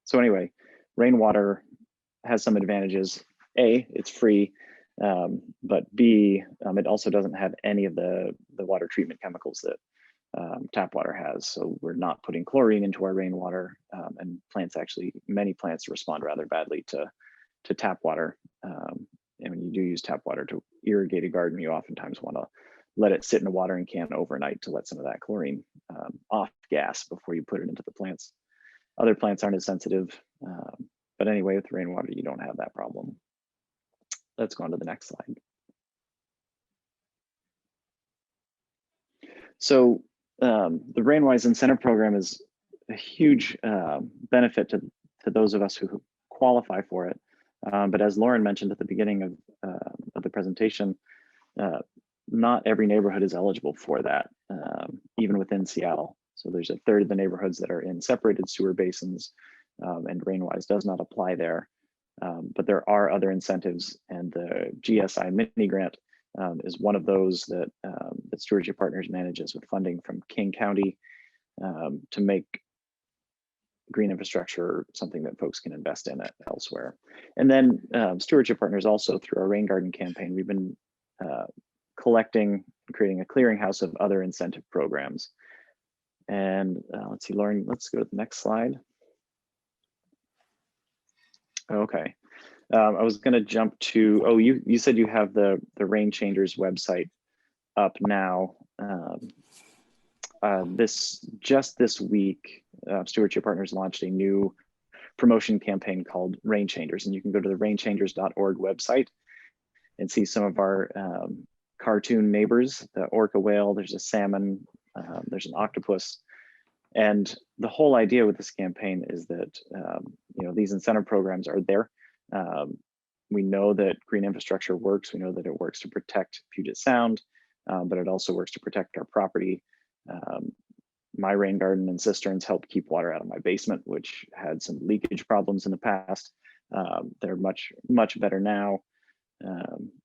So anyway, rainwater has some advantages. A, it's free, but B, it also doesn't have any of the water treatment chemicals that tap water has. So we're not putting chlorine into our rainwater, and many plants respond rather badly to tap water. And when you do use tap water to irrigate a garden, you oftentimes want to let it sit in a watering can overnight to let some of that chlorine off gas before you put it into the plants. Other plants aren't as sensitive, but anyway, with rainwater, you don't have that problem. Let's go on to the next slide. So the RainWise incentive program is a huge benefit to those of us who qualify for it. But as Lauren mentioned at the beginning of the presentation, not every neighborhood is eligible for that, even within Seattle. So there's a third of the neighborhoods that are in separated sewer basins, and RainWise does not apply there. But there are other incentives, and the Gdsi mini grant is one of those that Stewardship Partners manages with funding from King County to make green infrastructure something that folks can invest in elsewhere. And then Stewardship Partners also, through our Rain Garden campaign, we've been collecting, creating a clearinghouse of other incentive programs. And let's see, Lauren, let's go to the next slide. Okay, I was going to jump to, you said you have the Rain Changers website up now. Just this week, Stewardship Partners launched a new promotion campaign called Rain Changers, and you can go to the rainchangers.org website and see some of our cartoon neighbors, the orca whale, there's a salmon, there's an octopus. And the whole idea with this campaign is that these incentive programs are there. We know that green infrastructure works. We know that it works to protect Puget Sound, but it also works to protect our property. My rain garden and cisterns help keep water out of my basement, which had some leakage problems in the past. They're much better now.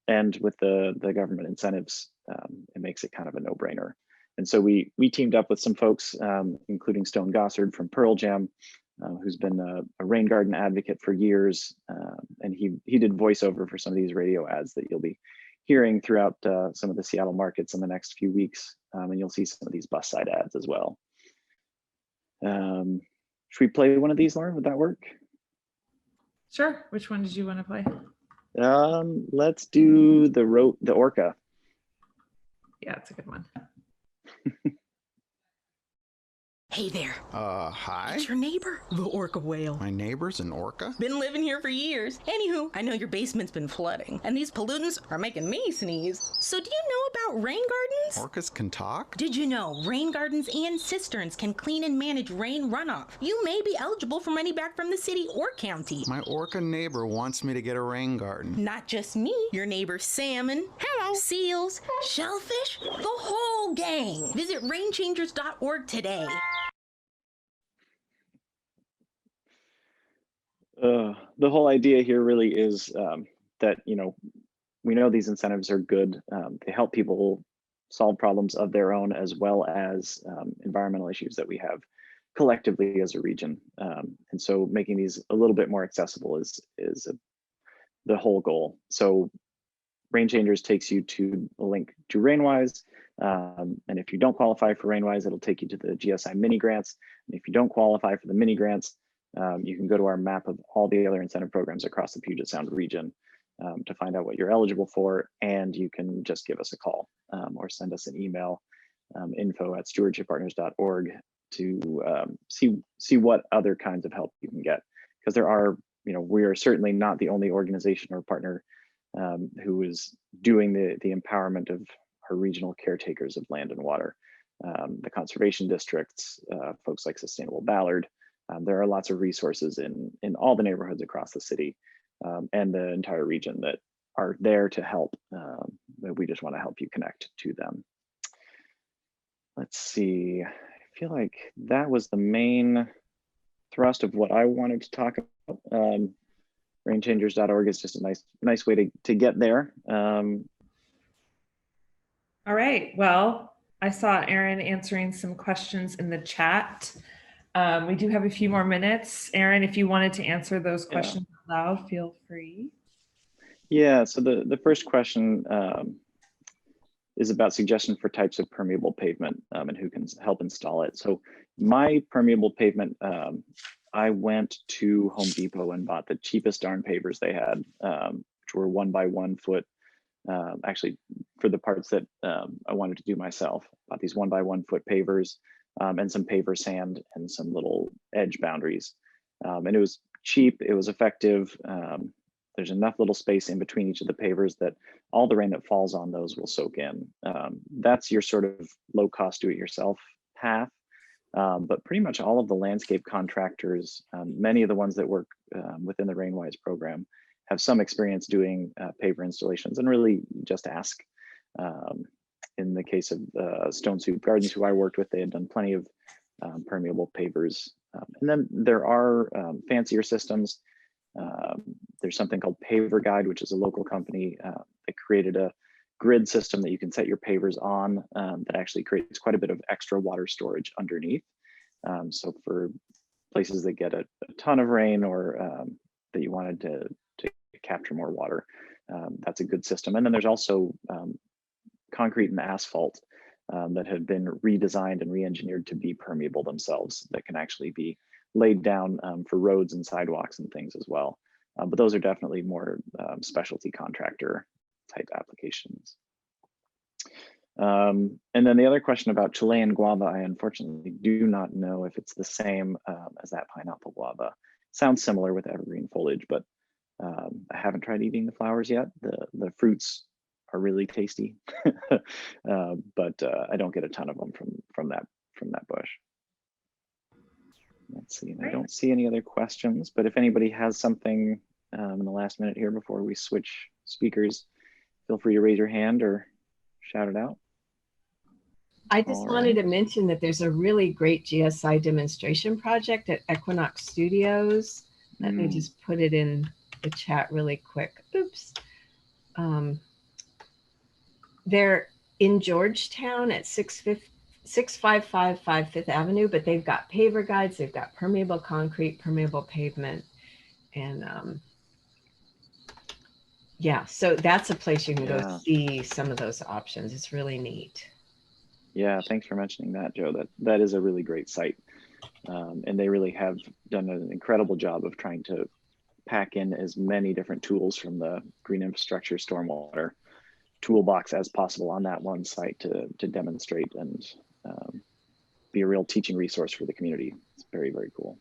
And with the government incentives, it makes it kind of a no-brainer. And so we teamed up with some folks, including Stone Gossard from Pearl Jam, who's been a rain garden advocate for years. And he did voiceover for some of these radio ads that you'll be hearing throughout some of the Seattle markets in the next few weeks. And you'll see some of these bus side ads as well. Should we play one of these, Lauren? Would that work? Sure. Which one did you want to play? Let's do the orca. Yeah, it's a good one. Hey there. Hi? It's your neighbor, the orca whale. My neighbor's an orca? Been living here for years. Anywho, I know your basement's been flooding, and these pollutants are making me sneeze. So do you know about rain gardens? Orcas can talk? Did you know rain gardens and cisterns can clean and manage rain runoff? You may be eligible for money back from the city or county. My orca neighbor wants me to get a rain garden. Not just me, your neighbor salmon, hello, seals, shellfish, the whole gang. Visit rainchangers.org today. The whole idea here really is that, we know these incentives are good. They help people solve problems of their own, as well as environmental issues that we have collectively as a region. And so making these a little bit more accessible is the whole goal. So Rain Changers takes you to a link to RainWise. And if you don't qualify for RainWise, it'll take you to the Gdsi mini grants. And if you don't qualify for the mini grants, you can go to our map of all the other incentive programs across the Puget Sound region to find out what you're eligible for, and you can just give us a call or send us an email, info@stewardshippartners.org, to see what other kinds of help you can get. Because there are, we are certainly not the only organization or partner who is doing the empowerment of our regional caretakers of land and water, the conservation districts, folks like Sustainable Ballard. There are lots of resources in all the neighborhoods across the city and the entire region that are there to help. We just want to help you connect to them. Let's see, I feel like that was the main thrust of what I wanted to talk about. Rainchangers.org is just a nice way to get there. All right, well, I saw Erin answering some questions in the chat. We do have a few more minutes. Erin, if you wanted to answer those questions out loud, feel free. Yeah, so the first question is about suggestion for types of permeable pavement and who can help install it. So my permeable pavement, I went to Home Depot and bought the cheapest darn pavers they had, which were 1 by 1 foot. Actually, for the parts that I wanted to do myself, bought these 1 by 1 foot pavers and some paver sand and some little edge boundaries. And it was cheap, it was effective. There's enough little space in between each of the pavers that all the rain that falls on those will soak in. That's your sort of low cost do-it-yourself path. But pretty much all of the landscape contractors, many of the ones that work within the RainWise program, have some experience doing paver installations, and really just ask. In the case of Stone Soup Gardens, who I worked with, they had done plenty of permeable pavers. And then there are fancier systems. There's something called Paver Guide, which is a local company that created a grid system that you can set your pavers on that actually creates quite a bit of extra water storage underneath. So for places that get a ton of rain or that you wanted to capture more water, that's a good system. And then there's also concrete and asphalt that have been redesigned and re-engineered to be permeable themselves, that can actually be laid down for roads and sidewalks and things as well. But those are definitely more specialty contractor type applications. And then the other question about Chilean guava, I unfortunately do not know if it's the same as that pineapple guava. Sounds similar with evergreen foliage, but I haven't tried eating the flowers yet. The fruits are really tasty, but I don't get a ton of them from that bush. Let's see, and I don't see any other questions, but if anybody has something in the last minute here before we switch speakers, feel free to raise your hand or shout it out. I just wanted to mention that there's a really great GSI demonstration project at Equinox Studios. Let me just put it in the chat really quick. Oops. They're in Georgetown at 6555 Fifth Avenue, but they've got paver guides, they've got permeable concrete, permeable pavement, and yeah, so that's a place you can go see some of those options. It's really neat. Yeah, thanks for mentioning that, Joe. That is a really great site. And they really have done an incredible job of trying to pack in as many different tools from the green infrastructure stormwater toolbox as possible on that one site to demonstrate and be a real teaching resource for the community. It's very, very cool.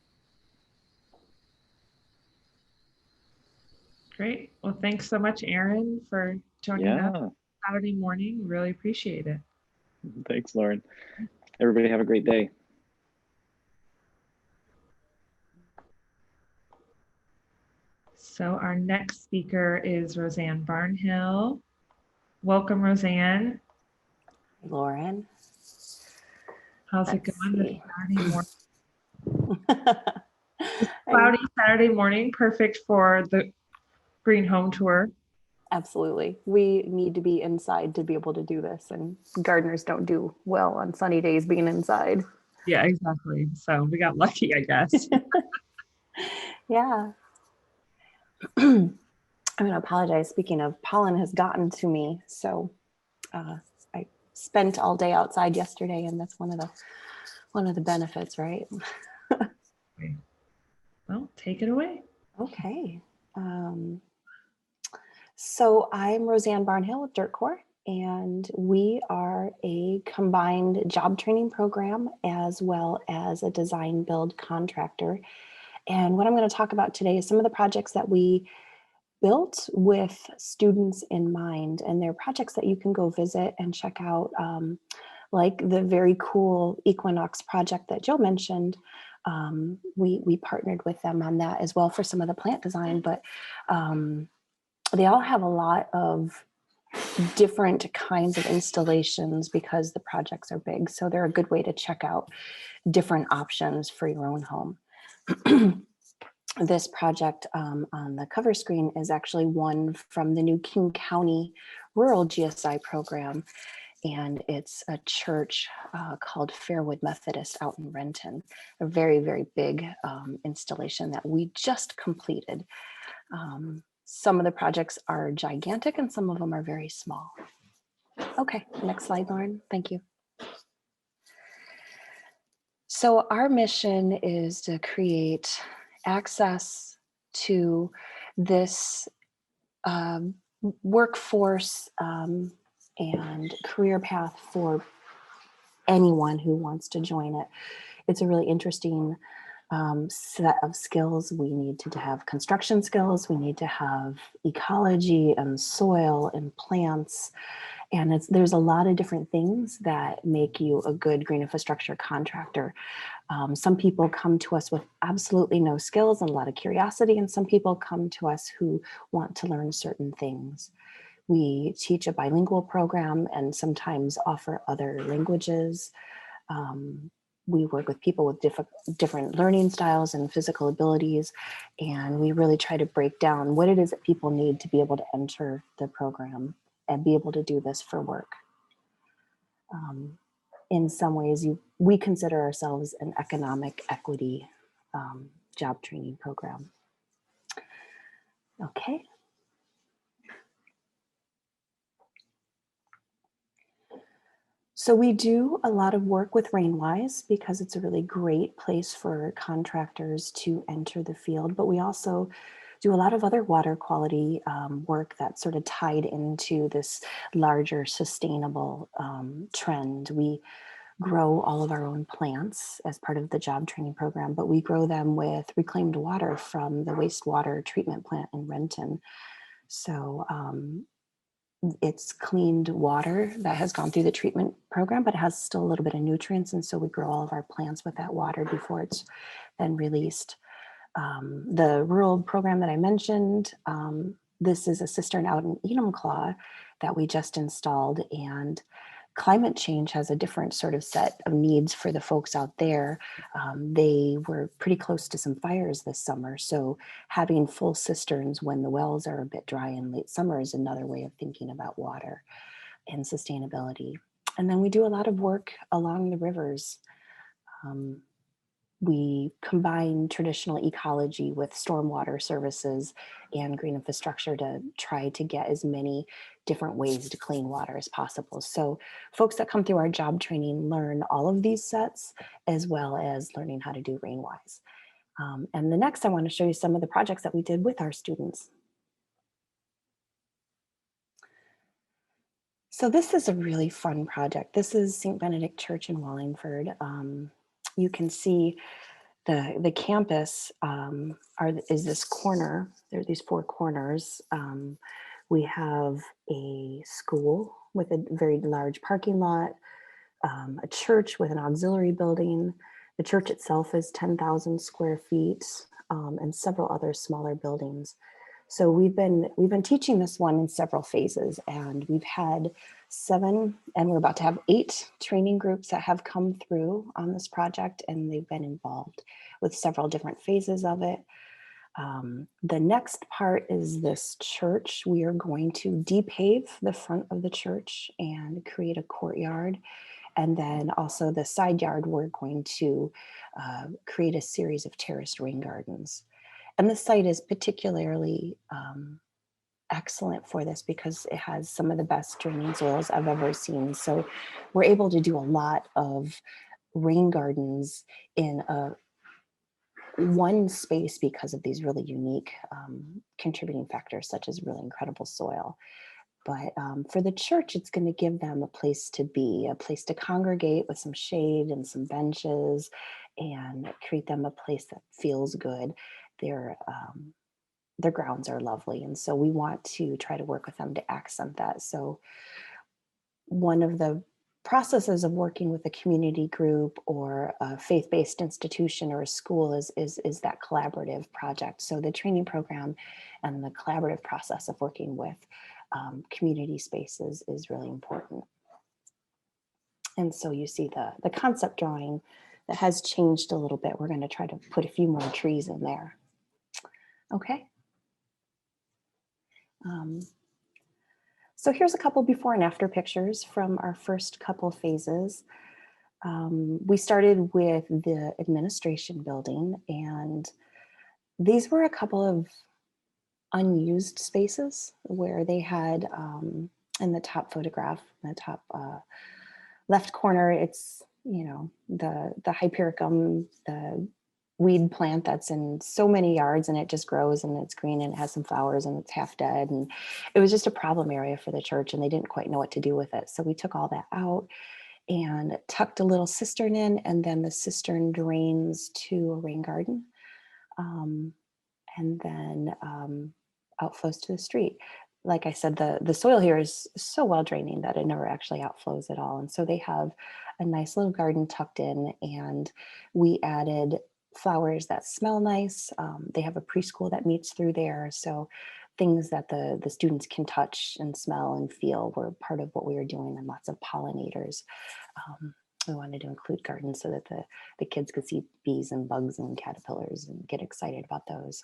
Great. Well, thanks so much, Erin, for joining us Saturday morning. Really appreciate it. Thanks, Lauren. Everybody have a great day. So our next speaker is Roseanne Barnhill. Welcome, Roseanne. Lauren. How's it going this Saturday morning? Cloudy Saturday morning, perfect for the Green Home Tour. Absolutely. We need to be inside to be able to do this, and gardeners don't do well on sunny days being inside. Yeah, exactly. So we got lucky, I guess. Yeah. I'm going to apologize. Speaking of, pollen has gotten to me. So I spent all day outside yesterday, and that's one of the benefits, right? Okay. Well, take it away. Okay. So I'm Roseanne Barnhill with Dirt Corps, and we are a combined job training program as well as a design build contractor. And what I'm going to talk about today is some of the projects that we built with students in mind, and they're projects that you can go visit and check out, like the very cool Equinox project that Joe mentioned. We partnered with them on that as well for some of the plant design, but they all have a lot of different kinds of installations because the projects are big. So they're a good way to check out different options for your own home. This project on the cover screen is actually one from the new King County Rural Gdsi program. And it's a church called Fairwood Methodist out in Renton. A very, very big installation that we just completed. Some of the projects are gigantic and some of them are very small. Okay, next slide, Lauren. Thank you. So our mission is to create access to this workforce and career path for anyone who wants to join it. It's a really interesting set of skills. We need to have construction skills, we need to have ecology and soil and plants, and there's a lot of different things that make you a good green infrastructure contractor. Some people come to us with absolutely no skills and a lot of curiosity, and some people come to us who want to learn certain things. We teach a bilingual program and sometimes offer other languages. We work with people with different learning styles and physical abilities, and we really try to break down what it is that people need to be able to enter the program and be able to do this for work. In some ways, we consider ourselves an economic equity job training program. Okay. So we do a lot of work with RainWise because it's a really great place for contractors to enter the field, but we also do a lot of other water quality work that's sort of tied into this larger sustainable trend. We grow all of our own plants as part of the job training program, but we grow them with reclaimed water from the wastewater treatment plant in Renton. So it's cleaned water that has gone through the treatment program, but it has still a little bit of nutrients. And so we grow all of our plants with that water before it's then released. The rural program that I mentioned, this is a cistern out in Enumclaw that we just installed, and climate change has a different sort of set of needs for the folks out there. They were pretty close to some fires this summer, so having full cisterns when the wells are a bit dry in late summer is another way of thinking about water and sustainability. And then we do a lot of work along the rivers. We combine traditional ecology with stormwater services and green infrastructure to try to get as many different ways to clean water as possible. So folks that come through our job training learn all of these sets, as well as learning how to do RainWise. And the next, I want to show you some of the projects that we did with our students. So this is a really fun project. This is St. Benedict Church in Wallingford. You can see the campus is this corner. There are these four corners. We have a school with a very large parking lot, a church with an auxiliary building. The church itself is 10,000 square feet, and several other smaller buildings. So we've been teaching this one in several phases, and we've had 7, and we're about to have 8 training groups that have come through on this project, and they've been involved with several different phases of it. The next part is this church. We are going to depave the front of the church and create a courtyard. And then also the side yard, we're going to create a series of terraced rain gardens. And the site is particularly excellent for this because it has some of the best draining soils I've ever seen. So we're able to do a lot of rain gardens in one space because of these really unique contributing factors, such as really incredible soil. But for the church, it's going to give them a place to be, a place to congregate with some shade and some benches, and create them a place that feels good. their grounds are lovely. And so we want to try to work with them to accent that. So one of the processes of working with a community group or a faith-based institution or a school is that collaborative project. So the training program and the collaborative process of working with community spaces is really important. And so you see the concept drawing that has changed a little bit. We're going to try to put a few more trees in there. Okay. So here's a couple before and after pictures from our first couple phases. We started with the administration building, and these were a couple of unused spaces where they had in the top photograph, in the top left corner, it's, you know, the hypericum, the weed plant that's in so many yards, and it just grows and it's green and it has some flowers and it's half dead. And it was just a problem area for the church and they didn't quite know what to do with it. So we took all that out and tucked a little cistern in, and then the cistern drains to a rain garden. And then outflows to the street. Like I said, the soil here is so well draining that it never actually outflows at all. And so they have a nice little garden tucked in, and we added flowers that smell nice. They have a preschool that meets through there. So things that the students can touch and smell and feel were part of what we were doing, and lots of pollinators. We wanted to include gardens so that the kids could see bees and bugs and caterpillars and get excited about those.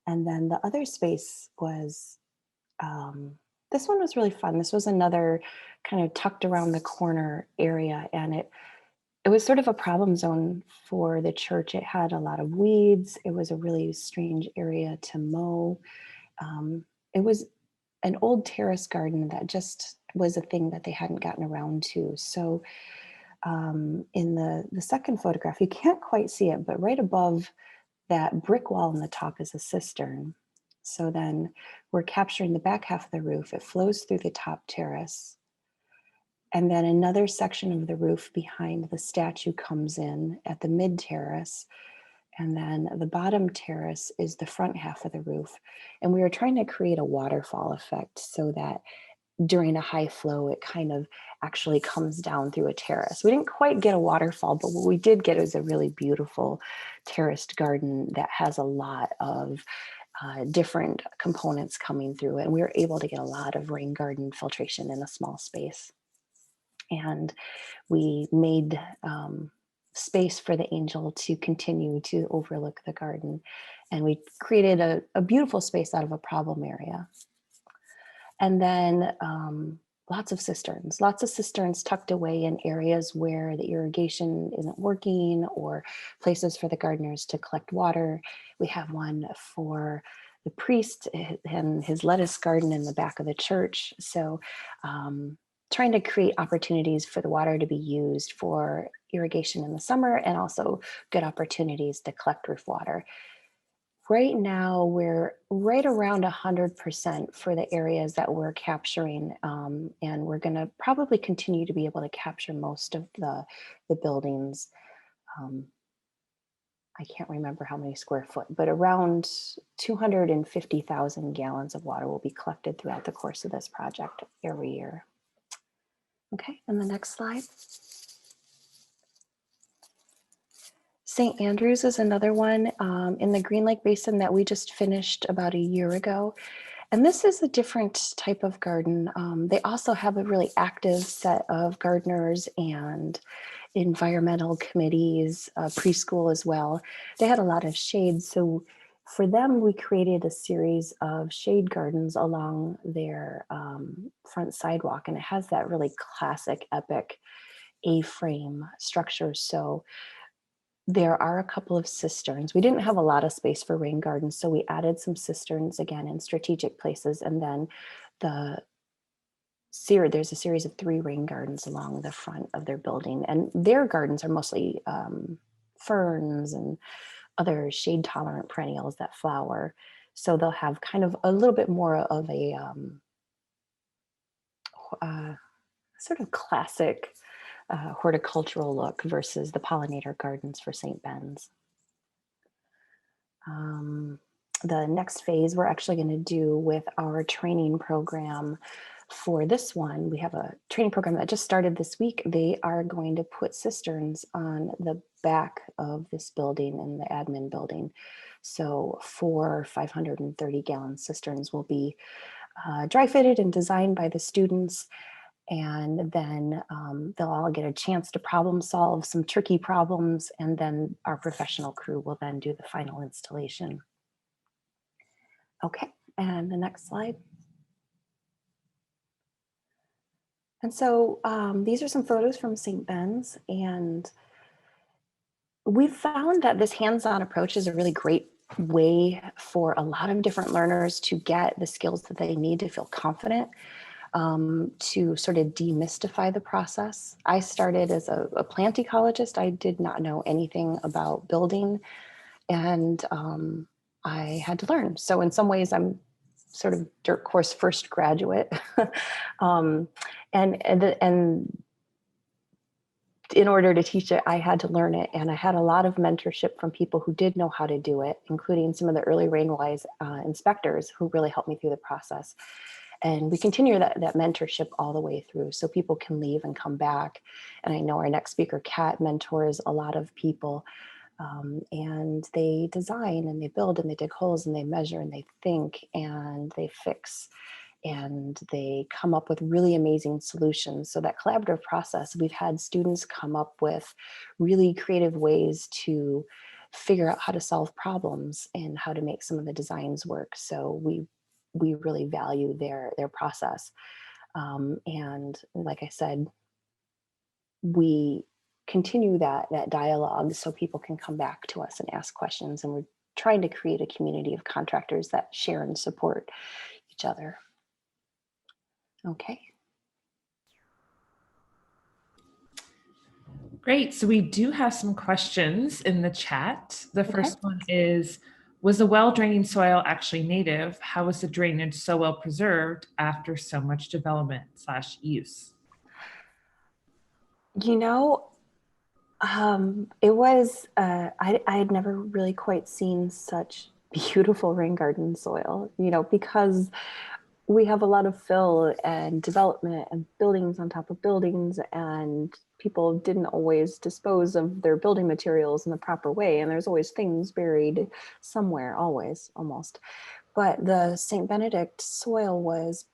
And then the other space was, this one was really fun. This was another kind of tucked around the corner area, and it was sort of a problem zone for the church. It had a lot of weeds. It was a really strange area to mow. It was an old terrace garden that just was a thing that they hadn't gotten around to. So in the second photograph, you can't quite see it, but right above that brick wall on the top is a cistern. So then we're capturing the back half of the roof. It flows through the top terrace. And then another section of the roof behind the statue comes in at the mid terrace. And then the bottom terrace is the front half of the roof. And we were trying to create a waterfall effect so that during a high flow, it kind of actually comes down through a terrace. We didn't quite get a waterfall, but what we did get is a really beautiful terraced garden that has a lot of different components coming through it. And we were able to get a lot of rain garden filtration in a small space. And we made space for the angel to continue to overlook the garden. And we created a beautiful space out of a problem area. And then lots of cisterns tucked away in areas where the irrigation isn't working, or places for the gardeners to collect water. We have one for the priest and his lettuce garden in the back of the church. So trying to create opportunities for the water to be used for irrigation in the summer, and also good opportunities to collect roof water. Right now, we're right around 100% for the areas that we're capturing, and we're going to probably continue to be able to capture most of the buildings. I can't remember how many square foot, but around 250,000 gallons of water will be collected throughout the course of this project every year. Okay, and the next slide. St. Andrews is another one in the Green Lake Basin that we just finished about a year ago. And this is a different type of garden. They also have a really active set of gardeners and environmental committees, preschool as well. They had a lot of shade. So for them, we created a series of shade gardens along their front sidewalk. And it has that really classic, epic A-frame structure. So there are a couple of cisterns. We didn't have a lot of space for rain gardens, so we added some cisterns again in strategic places. And then there's a series of 3 rain gardens along the front of their building. And their gardens are mostly ferns and other shade tolerant perennials that flower. So they'll have kind of a little bit more of a sort of classic horticultural look versus the pollinator gardens for St. Ben's. the next phase we're actually going to do with our training program. For this one, we have a training program that just started this week. They are going to put cisterns on the back of this building in the admin building. So 4 530-gallon cisterns will be dry fitted and designed by the students. And then they'll all get a chance to problem solve some tricky problems. And then our professional crew will then do the final installation. Okay, and the next slide. And so these are some photos from St. Ben's, and we've found that this hands-on approach is a really great way for a lot of different learners to get the skills that they need to feel confident, to sort of demystify the process. I started as a plant ecologist. I did not know anything about building, and I had to learn. So in some ways, I'm sort of dirt course first graduate. And in order to teach it, I had to learn it. And I had a lot of mentorship from people who did know how to do it, including some of the early RainWise inspectors who really helped me through the process. And we continue that mentorship all the way through, so people can leave and come back. And I know our next speaker, Kat, mentors a lot of people. And they design and they build and they dig holes and they measure and they think and they fix and they come up with really amazing solutions. So that collaborative process, we've had students come up with really creative ways to figure out how to solve problems and how to make some of the designs work. So we really value their process. And like I said, we continue that dialogue so people can come back to us and ask questions. And we're trying to create a community of contractors that share and support each other. Okay. Great. So we do have some questions in the chat. The Okay. first one is, was the well-draining soil actually native? How was the drainage so well preserved after so much development / use? You know, it was, I had never really quite seen such beautiful rain garden soil, you know, because we have a lot of fill and development and buildings on top of buildings, and people didn't always dispose of their building materials in the proper way. And there's always things buried somewhere, always, almost. But the St. Benedict soil was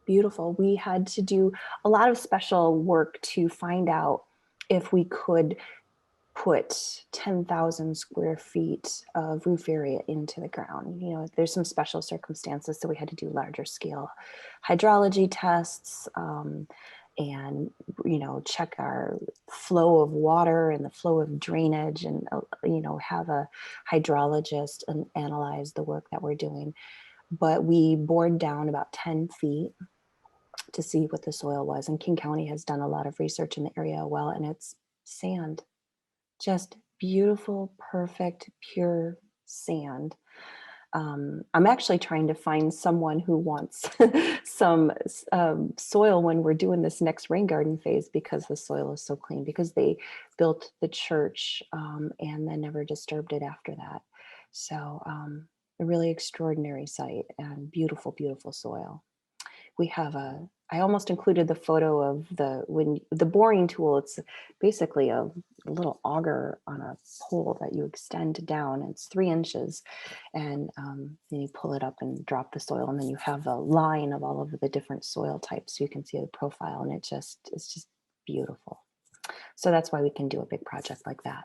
beautiful. We had to do a lot of special work to find out if we could put 10,000 square feet of roof area into the ground. You know, there's some special circumstances, so we had to do larger scale hydrology tests, and, you know, check our flow of water and the flow of drainage, and, you know, have a hydrologist and analyze the work that we're doing. But we bored down about 10 feet to see what the soil was. And King County has done a lot of research in the area, well, and it's sand. Just beautiful, perfect, pure sand. I'm actually trying to find someone who wants some soil when we're doing this next rain garden phase, because the soil is so clean, because they built the church and then never disturbed it after that. So a really extraordinary site and beautiful, beautiful soil. We have I almost included the photo of the boring tool. It's basically a little auger on a pole that you extend down. It's 3 inches, and then you pull it up and drop the soil, and then you have a line of all of the different soil types, so you can see the profile, and it's just beautiful. So that's why we can do a big project like that.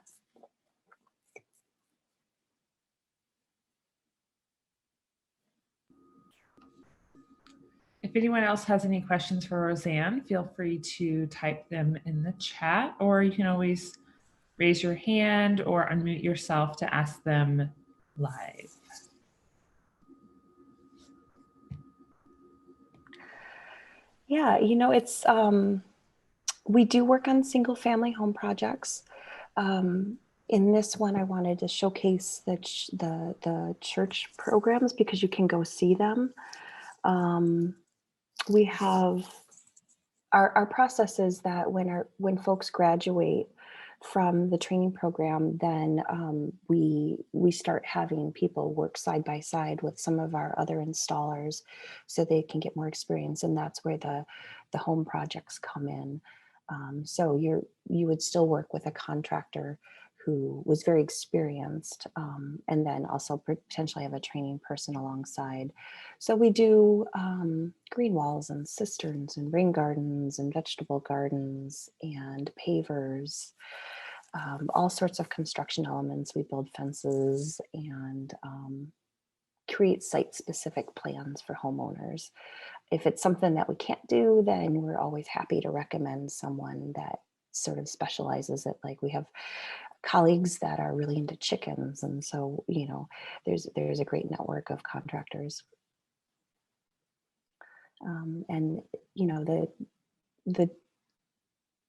If anyone else has any questions for Roseanne, feel free to type them in the chat, or you can always raise your hand or unmute yourself to ask them live. Yeah, you know, it's we do work on single family home projects. In this one, I wanted to showcase the church programs, because you can go see them. We have our process is that when folks graduate from the training program, then we start having people work side by side with some of our other installers so they can get more experience. And that's where the home projects come in. So you would still work with a contractor who was very experienced, and then also potentially have a training person alongside. So we do green walls and cisterns and rain gardens and vegetable gardens and pavers, all sorts of construction elements. We build fences and create site-specific plans for homeowners. If it's something that we can't do, then we're always happy to recommend someone that sort of specializes it. Like we have colleagues that are really into chickens, and so there's a great network of contractors. And the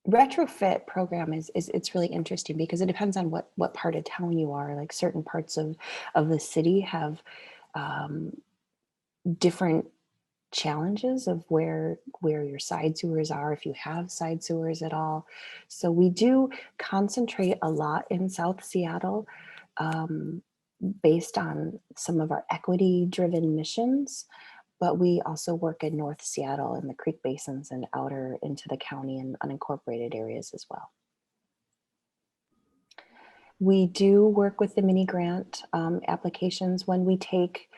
retrofit program is it's really interesting because it depends on what part of town you are. Like certain parts of the city have different challenges of where your side sewers are, if you have side sewers at all. So we do concentrate a lot in South Seattle based on some of our equity driven missions, but we also work in North Seattle and the creek basins and outer into the county and unincorporated areas as well. We do work with the mini grant applications. When we take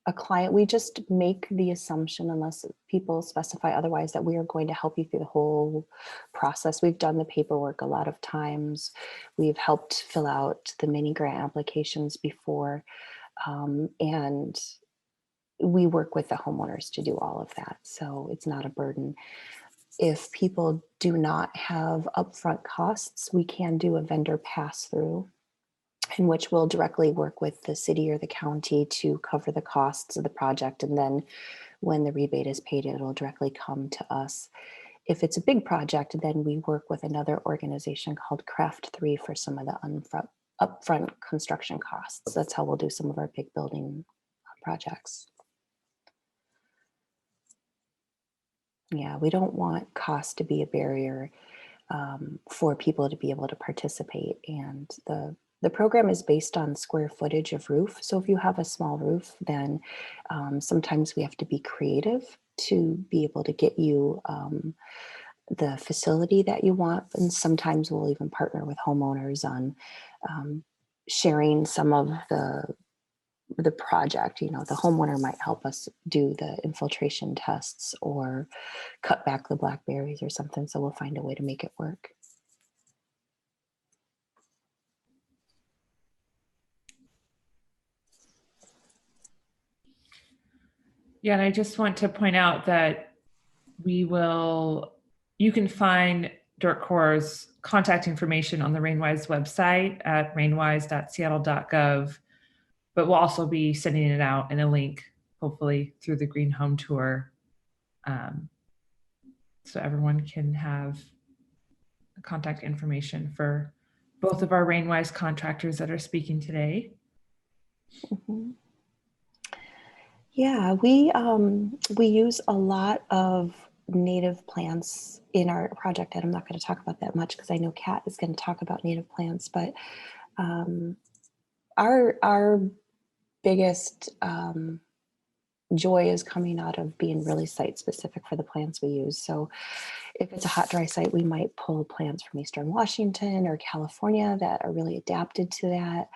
a client, we just make the assumption, unless people specify otherwise, that we are going to help you through the whole process. We've done the paperwork a lot of times. We've helped fill out the mini grant applications before, and we work with the homeowners to do all of that. So it's not a burden. If people do not have upfront costs, we can do a vendor pass-through, in which we'll directly work with the city or the county to cover the costs of the project. And then when the rebate is paid, it'll directly come to us. If it's a big project, then we work with another organization called Craft 3 for some of the upfront construction costs. That's how we'll do some of our big building projects. Yeah, we don't want cost to be a barrier for people to be able to participate. And the program is based on square footage of roof. So if you have a small roof, then sometimes we have to be creative to be able to get you the facility that you want. And sometimes we'll even partner with homeowners on sharing some of the project. The homeowner might help us do the infiltration tests or cut back the blackberries or something. So we'll find a way to make it work. Yeah, and I just want to point out that you can find Dirt Corps' contact information on the RainWise website at rainwise.seattle.gov, but we'll also be sending it out in a link, hopefully through the Green Home Tour, so everyone can have contact information for both of our RainWise contractors that are speaking today. Mm-hmm. Yeah, we use a lot of native plants in our project, and I'm not going to talk about that much because I know Kat is going to talk about native plants. But our biggest joy is coming out of being really site specific for the plants we use. So if it's a hot, dry site, we might pull plants from Eastern Washington or California that are really adapted to that.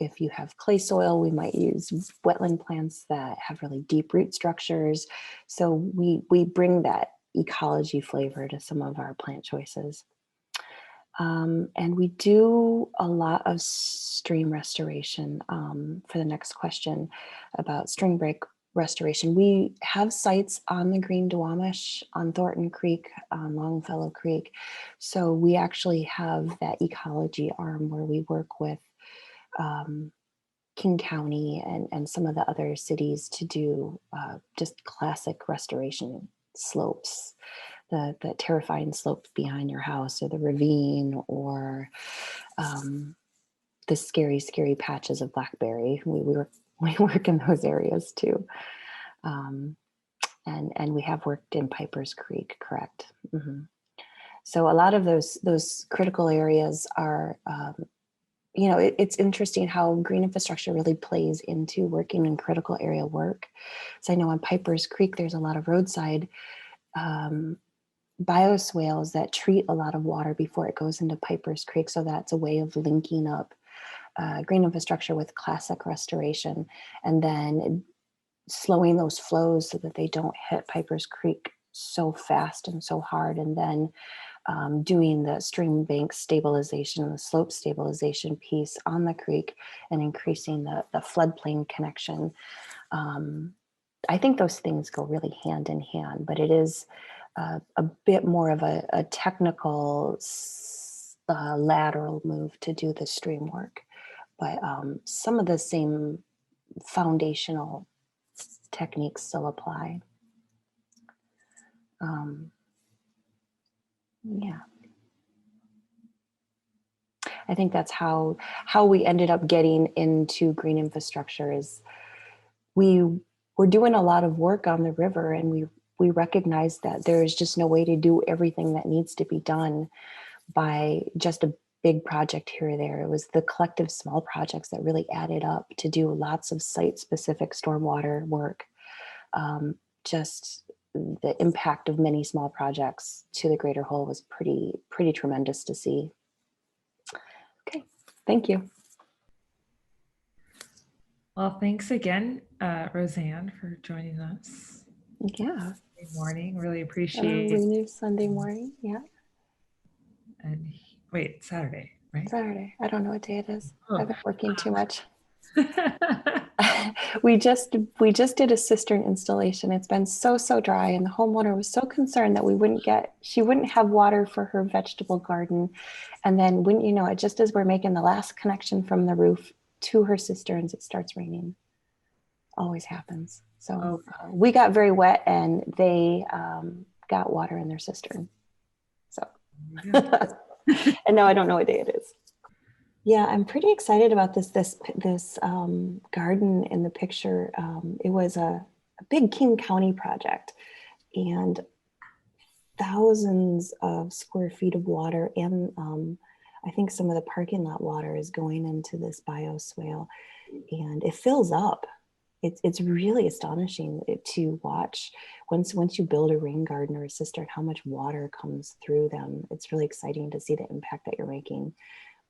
If you have clay soil, we might use wetland plants that have really deep root structures. So we bring that ecology flavor to some of our plant choices. And we do a lot of stream restoration. For the next question about string break restoration, we have sites on the Green Duwamish, on Thornton Creek, on Longfellow Creek. So we actually have that ecology arm where we work with King County and some of the other cities to do just classic restoration slopes, the terrifying slope behind your house, or the ravine, or the scary patches of blackberry. We work in those areas too, and we have worked in Piper's Creek, correct? Mm-hmm. So a lot of those critical areas are, it's interesting how green infrastructure really plays into working in critical area work. So I know on Piper's Creek, there's a lot of roadside bioswales that treat a lot of water before it goes into Piper's Creek. So that's a way of linking up green infrastructure with classic restoration, and then slowing those flows so that they don't hit Piper's Creek so fast and so hard, and then doing the stream bank stabilization and the slope stabilization piece on the creek and increasing the floodplain connection. I think those things go really hand in hand, but it is a bit more of a technical lateral move to do the stream work. But some of the same foundational techniques still apply. Yeah. I think that's how we ended up getting into green infrastructure. Is we were doing a lot of work on the river, and we recognized that there is just no way to do everything that needs to be done by just a big project here or there. It was the collective small projects that really added up to do lots of site-specific stormwater work. Just the impact of many small projects to the greater whole was pretty tremendous to see. Okay, thank you. Well, thanks again, Roseanne, for joining us. Yeah. Good morning. Really On a appreciate it. rainy Sunday morning. Yeah. And wait, Saturday, right? Saturday. I don't know what day it is. Oh. I've been working too much. We just did a cistern installation. It's been so dry, and the homeowner was so concerned that she wouldn't have water for her vegetable garden. And then wouldn't you know it, just as we're making the last connection from the roof to her cisterns, it starts raining. Always happens. So we got very wet, and they got water in their cistern. So, and now I don't know what day it is. Yeah, I'm pretty excited about this garden in the picture. It was a big King County project, and thousands of square feet of water, and I think some of the parking lot water is going into this bioswale, and it fills up. It's really astonishing to watch once you build a rain garden or a cistern, how much water comes through them. It's really exciting to see the impact that you're making.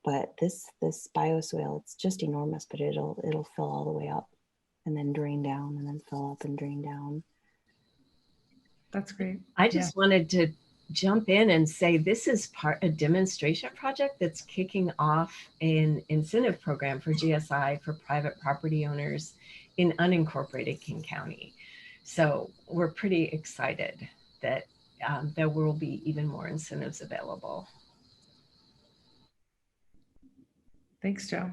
But this bioswale, it's just enormous, but it'll fill all the way up and then drain down and then fill up and drain down. That's great. I just wanted to jump in and say this is a demonstration project that's kicking off an incentive program for GSI for private property owners in unincorporated King County. So we're pretty excited that there will be even more incentives available. Thanks, Joe.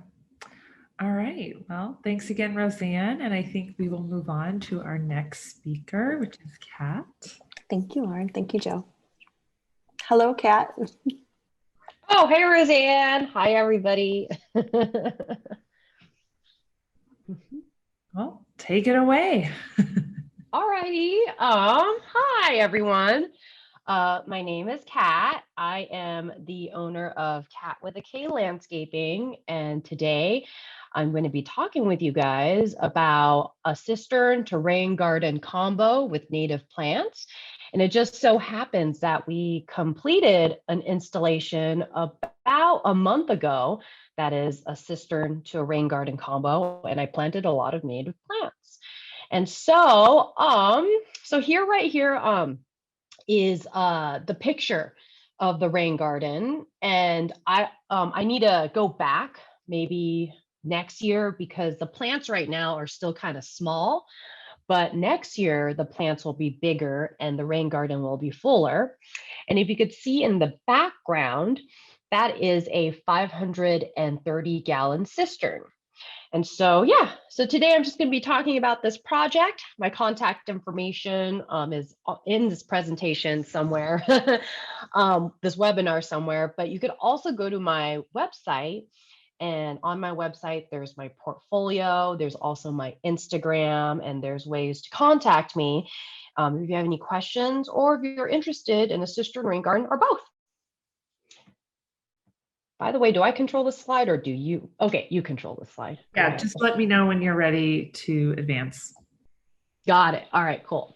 All right. Well, thanks again, Roseanne. And I think we will move on to our next speaker, which is Kat. Thank you, Lauren. Thank you, Joe. Hello, Kat. Oh, hey, Roseanne. Hi, everybody. Well, take it away. All righty. Hi, everyone. My name is Kat. I am the owner of Kat with a K Landscaping, and today I'm going to be talking with you guys about a cistern to rain garden combo with native plants. And it just so happens that we completed an installation about a month ago that is a cistern to a rain garden combo, and I planted a lot of native plants. And so right here is the picture of the rain garden, and I need to go back maybe next year because the plants right now are still kind of small, but next year the plants will be bigger and the rain garden will be fuller. And if you could see in the background, that is a 530-gallon cistern. And so, so today I'm just going to be talking about this project. My contact information is in this presentation somewhere, this webinar somewhere, but you could also go to my website, and on my website, there's my portfolio, there's also my Instagram, and there's ways to contact me if you have any questions or if you're interested in a cistern rain garden or both. By the way, do I control the slide or do you? Okay, you control the slide. Go Yeah, ahead. just let me know when you're ready to advance. Got it. All right, cool.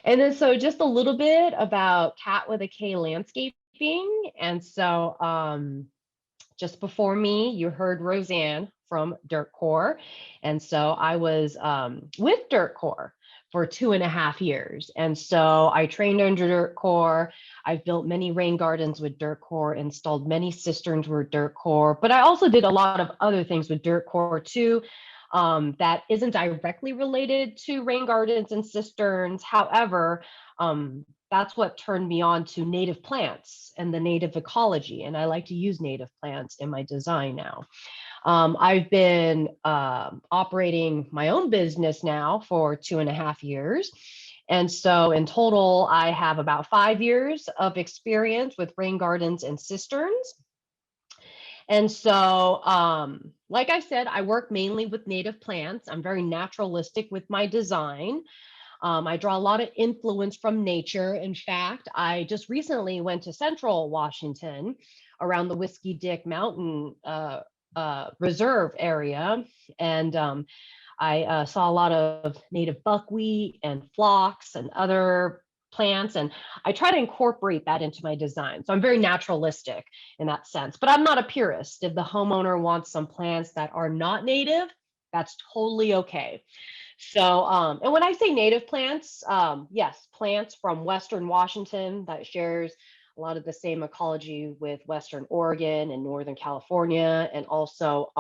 And then so just a little bit about Cat with a K landscaping. And so just before me, you heard Roseanne from Dirt Core. And so I was with Dirt Core for 2.5 years. And so I trained under Dirt Core. I've built many rain gardens with Dirt Core, installed many cisterns with Dirt Core, but I also did a lot of other things with Dirt Core too. That isn't directly related to rain gardens and cisterns. However, that's what turned me on to native plants and the native ecology. And I like to use native plants in my design now. I've been operating my own business now for 2.5 years. And so in total, I have about 5 years of experience with rain gardens and cisterns. And so, like I said, I work mainly with native plants. I'm very naturalistic with my design. I draw a lot of influence from nature. In fact, I just recently went to Central Washington around the Whiskey Dick Mountain Reserve area. And I saw a lot of native buckwheat and phlox and other plants. And I try to incorporate that into my design. So I'm very naturalistic in that sense, but I'm not a purist. If the homeowner wants some plants that are not native, that's totally okay. So, and when I say native plants, yes, plants from Western Washington that shares a lot of the same ecology with Western Oregon and Northern California, and also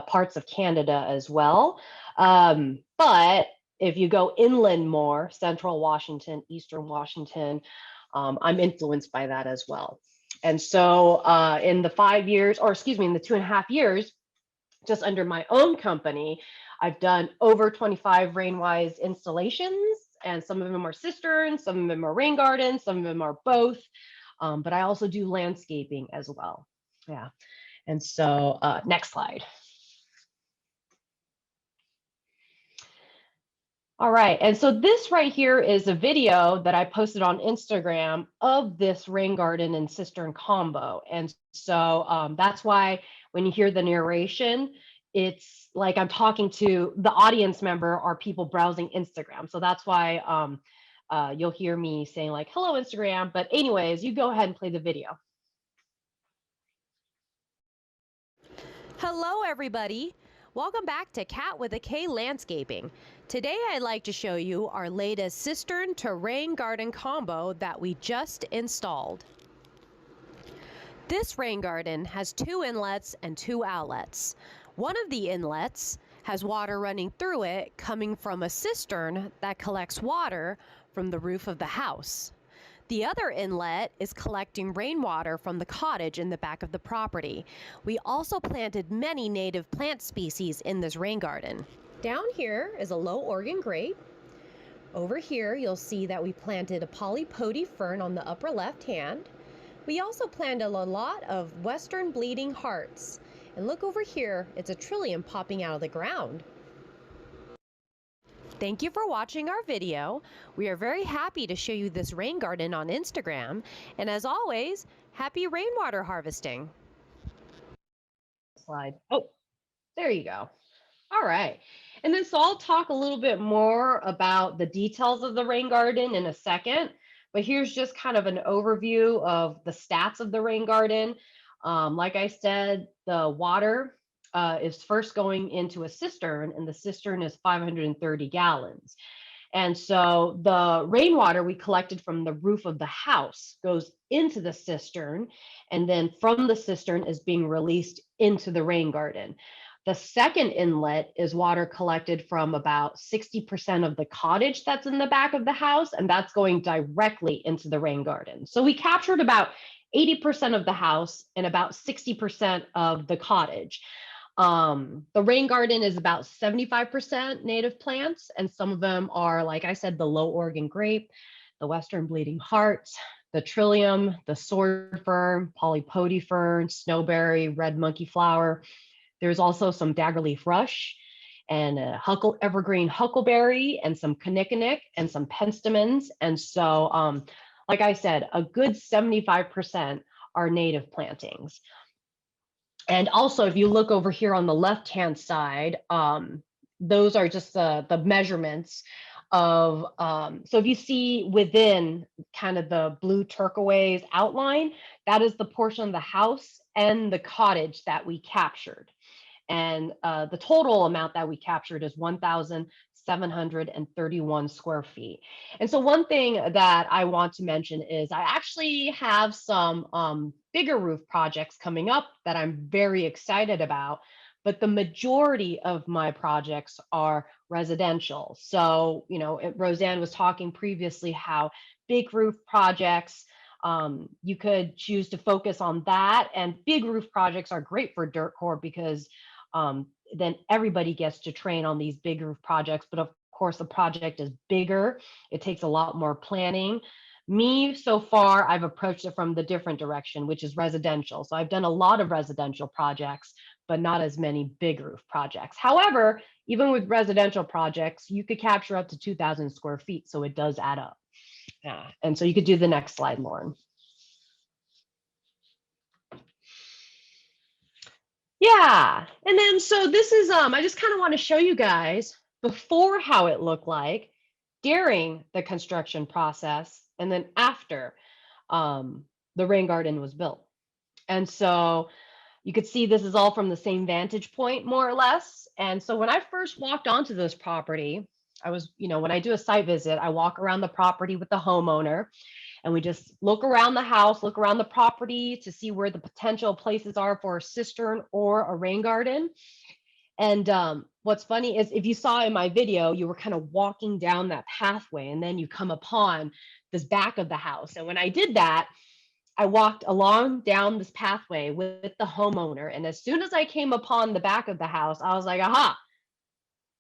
parts of Canada as well. But if you go inland more, Central Washington, Eastern Washington, I'm influenced by that as well. And so in the 5 years, or excuse me, in the 2.5 years, just under my own company, I've done over 25 RainWise installations, and some of them are cisterns, some of them are rain gardens, some of them are both. But I also do landscaping as well. Yeah. And so next slide. All right, and so this right here is a video that I posted on Instagram of this rain garden and cistern combo. And so that's why when you hear the narration, it's like I'm talking to the audience member or people browsing Instagram. So that's why you'll hear me saying like, hello, Instagram. But anyways, you go ahead and play the video. Hello, everybody. Welcome back to Cat with a K Landscaping. Today I'd like to show you our latest cistern to rain garden combo that we just installed. This rain garden has 2 inlets and 2 outlets. One of the inlets has water running through it coming from a cistern that collects water from the roof of the house. The other inlet is collecting rainwater from the cottage in the back of the property. We also planted many native plant species in this rain garden. Down here is a low Oregon grape. Over here you'll see that we planted a polypody fern on the upper left hand. We also planted a lot of western bleeding hearts. And look over here, it's a trillium popping out of the ground. Thank you for watching our video. We are very happy to show you this rain garden on Instagram. And as always, happy rainwater harvesting. Slide. Oh, there you go. All right. And then so I'll talk a little bit more about the details of the rain garden in a second. But here's just kind of an overview of the stats of the rain garden. Like I said, the water is first going into a cistern, and the cistern is 530 gallons. And so the rainwater we collected from the roof of the house goes into the cistern, and then from the cistern is being released into the rain garden. The second inlet is water collected from about 60% of the cottage that's in the back of the house, and that's going directly into the rain garden. So we captured about 80% of the house and about 60% of the cottage. The rain garden is about 75% native plants, and some of them are, like I said, the low Oregon grape, the western bleeding heart, the trillium, the sword fern, polypody fern, snowberry, red monkey flower. There's also some daggerleaf rush and a evergreen huckleberry and some kinnikinnick and some penstemons. And so, like I said, a good 75% are native plantings. And also, if you look over here on the left-hand side, those are just the measurements of, so if you see within kind of the blue turquoise outline, that is the portion of the house and the cottage that we captured. And the total amount that we captured is 1,731 square feet. And so one thing that I want to mention is I actually have some bigger roof projects coming up that I'm very excited about, but the majority of my projects are residential. So, you know, Roseanne was talking previously how big roof projects, you could choose to focus on that. And big roof projects are great for Dirt Corps because then everybody gets to train on these big roof projects. But of course, the project is bigger. It takes a lot more planning. Me, so far, I've approached it from the different direction, which is residential. So I've done a lot of residential projects, but not as many big roof projects. However, even with residential projects, you could capture up to 2,000 square feet. So it does add up. Yeah. And so you could do the next slide, Lauren. Yeah, and then so this is, I just kind of want to show you guys before how it looked like during the construction process and then after the rain garden was built. And so you could see this is all from the same vantage point, more or less. And so when I first walked onto this property, I was, you know, when I do a site visit, I walk around the property with the homeowner. And we just look around the house, look around the property to see where the potential places are for a cistern or a rain garden. And what's funny is if you saw in my video, you were kind of walking down that pathway and then you come upon this back of the house. And when I did that, I walked along down this pathway with the homeowner. And as soon as I came upon the back of the house, I was like, aha,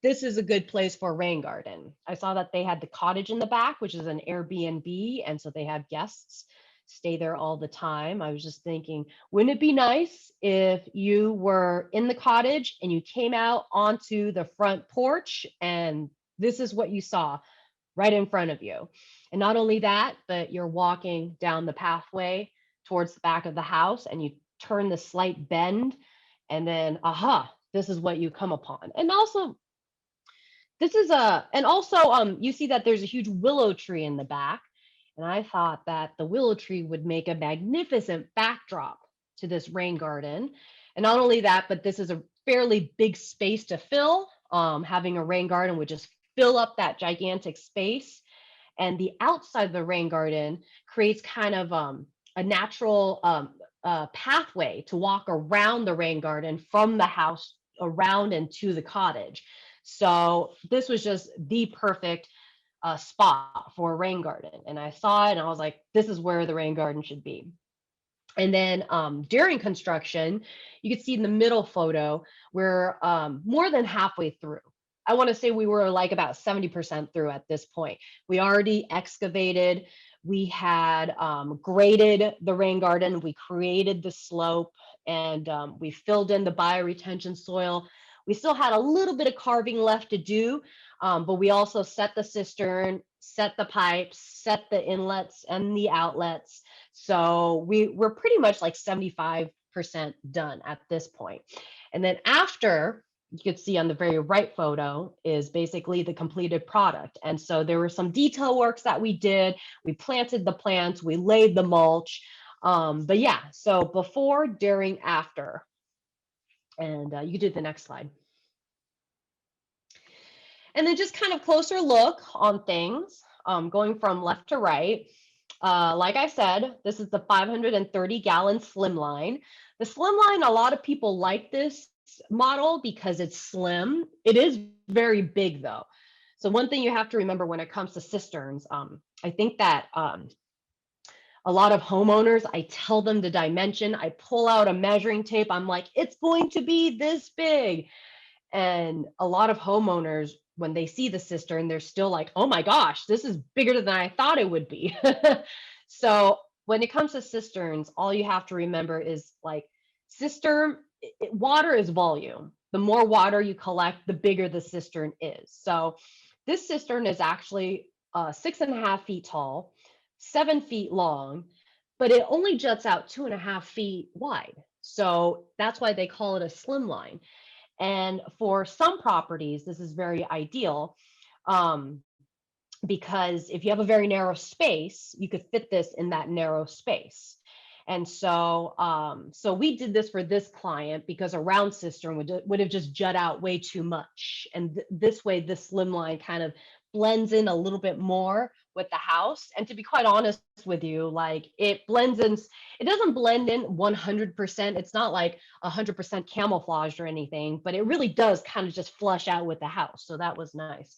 this is a good place for a rain garden. I saw that they had the cottage in the back, which is an Airbnb. And so they have guests stay there all the time. I was just thinking, wouldn't it be nice if you were in the cottage and you came out onto the front porch and this is what you saw right in front of you. And not only that, but you're walking down the pathway towards the back of the house and you turn the slight bend and then, aha, this is what you come upon. And also, this is and also you see that there's a huge willow tree in the back. And I thought that the willow tree would make a magnificent backdrop to this rain garden. And not only that, but this is a fairly big space to fill. Having a rain garden would just fill up that gigantic space. And the outside of the rain garden creates kind of a natural pathway to walk around the rain garden from the house around and to the cottage. So this was just the perfect spot for a rain garden. And I saw it and I was like, this is where the rain garden should be. And then during construction, you could see in the middle photo, we're more than halfway through. I want to say we were like about 70% through at this point. We already excavated, we had graded the rain garden, we created the slope, and we filled in the bioretention soil. We still had a little bit of carving left to do, but we also set the cistern, set the pipes, set the inlets and the outlets. So we're pretty much like 75% done at this point. And then after, you could see on the very right photo is basically the completed product. And so there were some detail works that we did. We planted the plants, we laid the mulch. But yeah, so before, during, after. And you can do the next slide. And then just kind of closer look on things, going from left to right. Like I said, this is the 530 gallon slimline. The slimline, a lot of people like this model because it's slim. It is very big though. So one thing you have to remember when it comes to cisterns, I think that a lot of homeowners, I tell them the dimension, I pull out a measuring tape, I'm like, it's going to be this big. And a lot of homeowners, when they see the cistern, they're still like, oh my gosh, this is bigger than I thought it would be. So when it comes to cisterns, all you have to remember is like cistern, water is volume. The more water you collect, the bigger the cistern is. So this cistern is actually 6.5 feet tall, 7 feet long, but it only juts out 2.5 feet wide. So that's why they call it a slimline. And for some properties, this is very ideal, because if you have a very narrow space, you could fit this in that narrow space. And so, so we did this for this client because a round cistern would have just jut out way too much. And this way, this slimline kind of blends in a little bit more with the house. And to be quite honest with you, like it blends in, it doesn't blend in 100%. It's not like 100% camouflaged or anything, but it really does kind of just flush out with the house. So that was nice.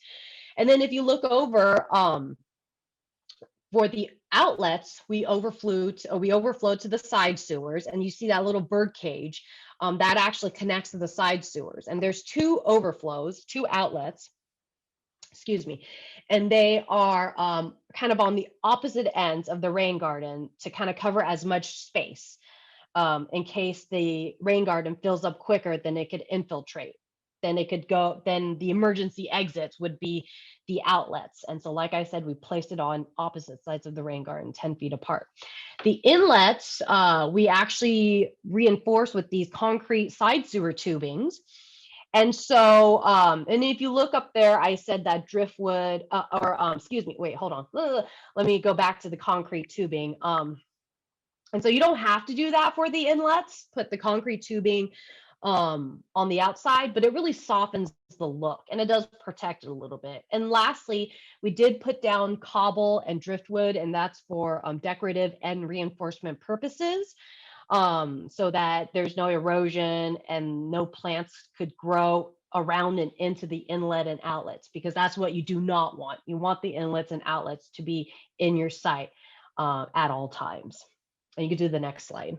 And then if you look over, for the outlets, we overflow to the side sewers, and you see that little bird cage that actually connects to the side sewers. And there's two overflows, two outlets, excuse me, and they are kind of on the opposite ends of the rain garden to kind of cover as much space in case the rain garden fills up quicker than it could infiltrate. Then it could go, then the emergency exits would be the outlets. And so, like I said, we placed it on opposite sides of the rain garden, 10 feet apart. The inlets, we actually reinforce with these concrete side sewer tubings. And so, and if you look up there, I said that driftwood, excuse me, wait, hold on. Let me go back to the concrete tubing. And so you don't have to do that for the inlets, put the concrete tubing on the outside, but it really softens the look and it does protect it a little bit. And lastly, we did put down cobble and driftwood, and that's for decorative and reinforcement purposes, so that there's no erosion and no plants could grow around and into the inlet and outlets, because that's what you do not want. You want the inlets and outlets to be in your site at all times. And you can do the next slide.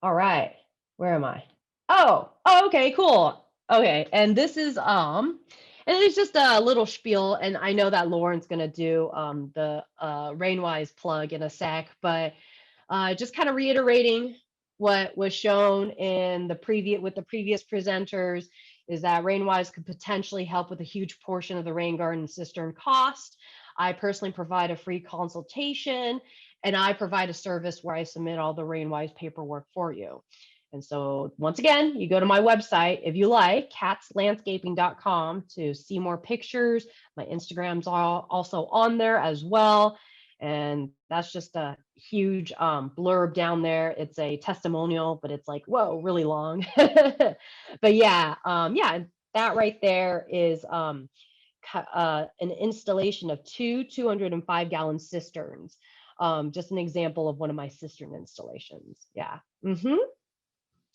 All right, where am I? Oh, okay, cool. Okay, and this is and it's just a little spiel, and I know that Lauren's gonna do the RainWise plug in a sec, but just kind of reiterating what was shown in the previous presenters is that RainWise could potentially help with a huge portion of the rain garden cistern cost. I personally provide a free consultation, and I provide a service where I submit all the RainWise paperwork for you. And so once again, you go to my website, if you like, catslandscaping.com, to see more pictures. My Instagram's also on there as well. And that's just a huge blurb down there. It's a testimonial, but it's like, whoa, really long. But yeah, that right there is an installation of two 205-gallon cisterns. Just an example of one of my cistern installations. Yeah.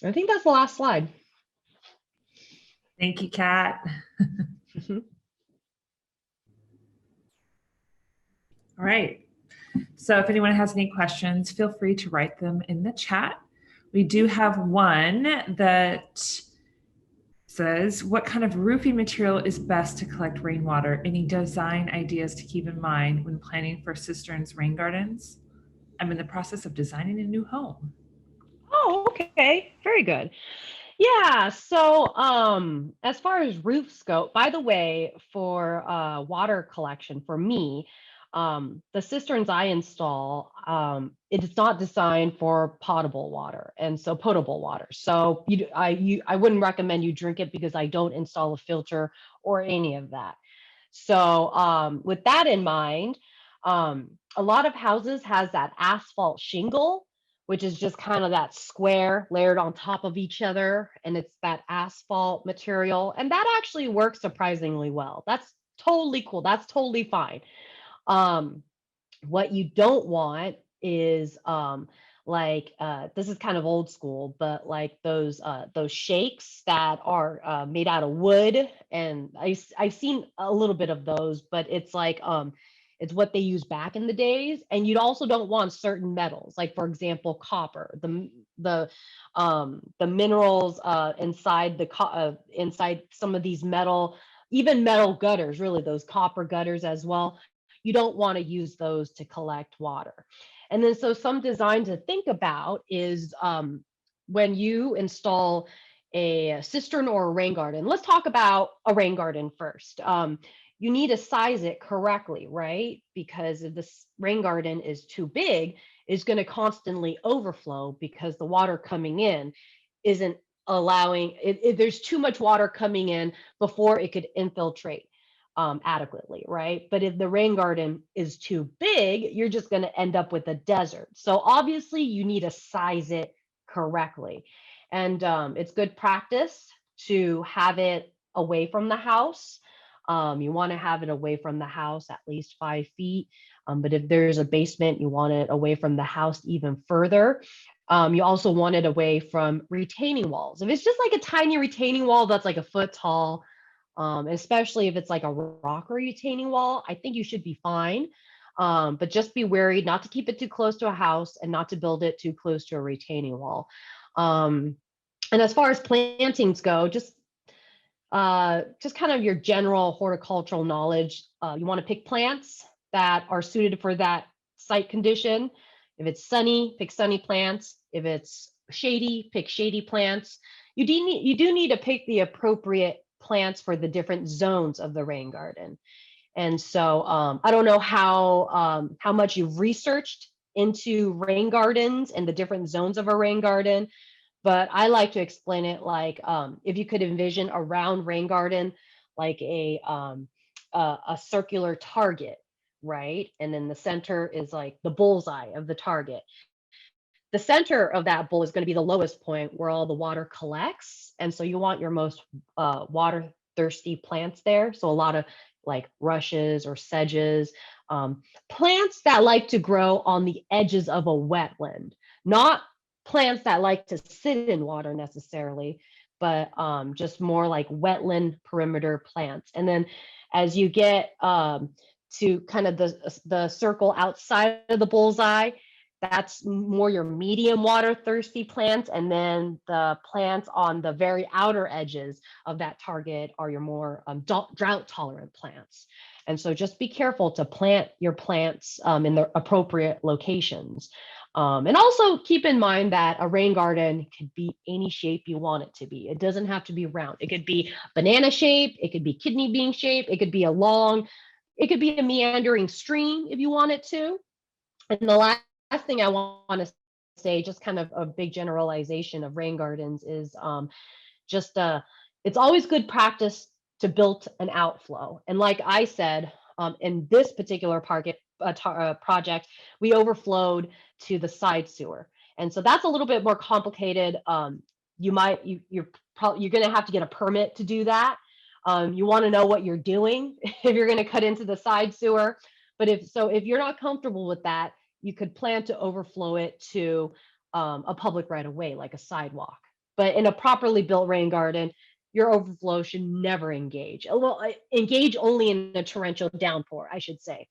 I think that's the last slide. Thank you, Kat. All right. So if anyone has any questions, feel free to write them in the chat. We do have one that says, what kind of roofing material is best to collect rainwater? Any design ideas to keep in mind when planning for cisterns rain gardens? I'm in the process of designing a new home. Oh, okay. Very good. Yeah, so as far as roofs go, by the way, for water collection for me, the cisterns I install, it is not designed for potable water, and so potable water. So I wouldn't recommend you drink it, because I don't install a filter or any of that. So with that in mind, a lot of houses has that asphalt shingle, which is just kind of that square layered on top of each other. And it's that asphalt material. And that actually works surprisingly well. That's totally cool. That's totally fine. What you don't want is this is kind of old school, but like those shakes that are made out of wood. And I've seen a little bit of those, but it's like, it's what they used back in the days. And you also don't want certain metals, like for example, copper, the minerals inside inside some of these even metal gutters, really those copper gutters as well. You don't want to use those to collect water. And then so some design to think about is when you install a cistern or a rain garden. Let's talk about a rain garden first. you need to size it correctly, right? Because if this rain garden is too big, it's going to constantly overflow because the water coming in isn't allowing it, there's too much water coming in before it could infiltrate adequately, right? But if the rain garden is too big, you're just going to end up with a desert. So obviously you need to size it correctly. And it's good practice to have it away from the house. You want to have it away from the house at least 5 feet. But if there's a basement, you want it away from the house even further. You also want it away from retaining walls. If it's just like a tiny retaining wall that's like a foot tall, especially if it's like a rock retaining wall, I think you should be fine. But just be wary not to keep it too close to a house and not to build it too close to a retaining wall. And as far as plantings go, just kind of your general horticultural knowledge. You want to pick plants that are suited for that site condition. If it's sunny, pick sunny plants. If it's shady, pick shady plants. You do need to pick the appropriate plants for the different zones of the rain garden. And so I don't know how much you've researched into rain gardens and the different zones of a rain garden, but I like to explain it like if you could envision a round rain garden like a circular target, right? And then the center is like the bullseye of the target. The center of that bowl is going to be the lowest point where all the water collects. And so you want your most water thirsty plants there. So a lot of like rushes or sedges, plants that like to grow on the edges of a wetland, not plants that like to sit in water necessarily, but just more like wetland perimeter plants. And then as you get to kind of the circle outside of the bullseye, that's more your medium water thirsty plants. And then the plants on the very outer edges of that target are your more drought tolerant plants. And so just be careful to plant your plants in the appropriate locations. And also keep in mind that a rain garden could be any shape you want it to be. It doesn't have to be round. It could be banana shape. It could be kidney bean shape. It could be it could be a meandering stream if you want it to. And the last thing I want to say, just kind of a big generalization of rain gardens, is it's always good practice to build an outflow. And like I said, in this particular project, we overflowed to the side sewer. And so that's a little bit more complicated. You're going to have to get a permit to do that. You want to know what you're doing if you're going to cut into the side sewer. But if you're not comfortable with that, you could plan to overflow it to a public right of way, like a sidewalk. But in a properly built rain garden, your overflow should never engage. Well, engage only in a torrential downpour, I should say.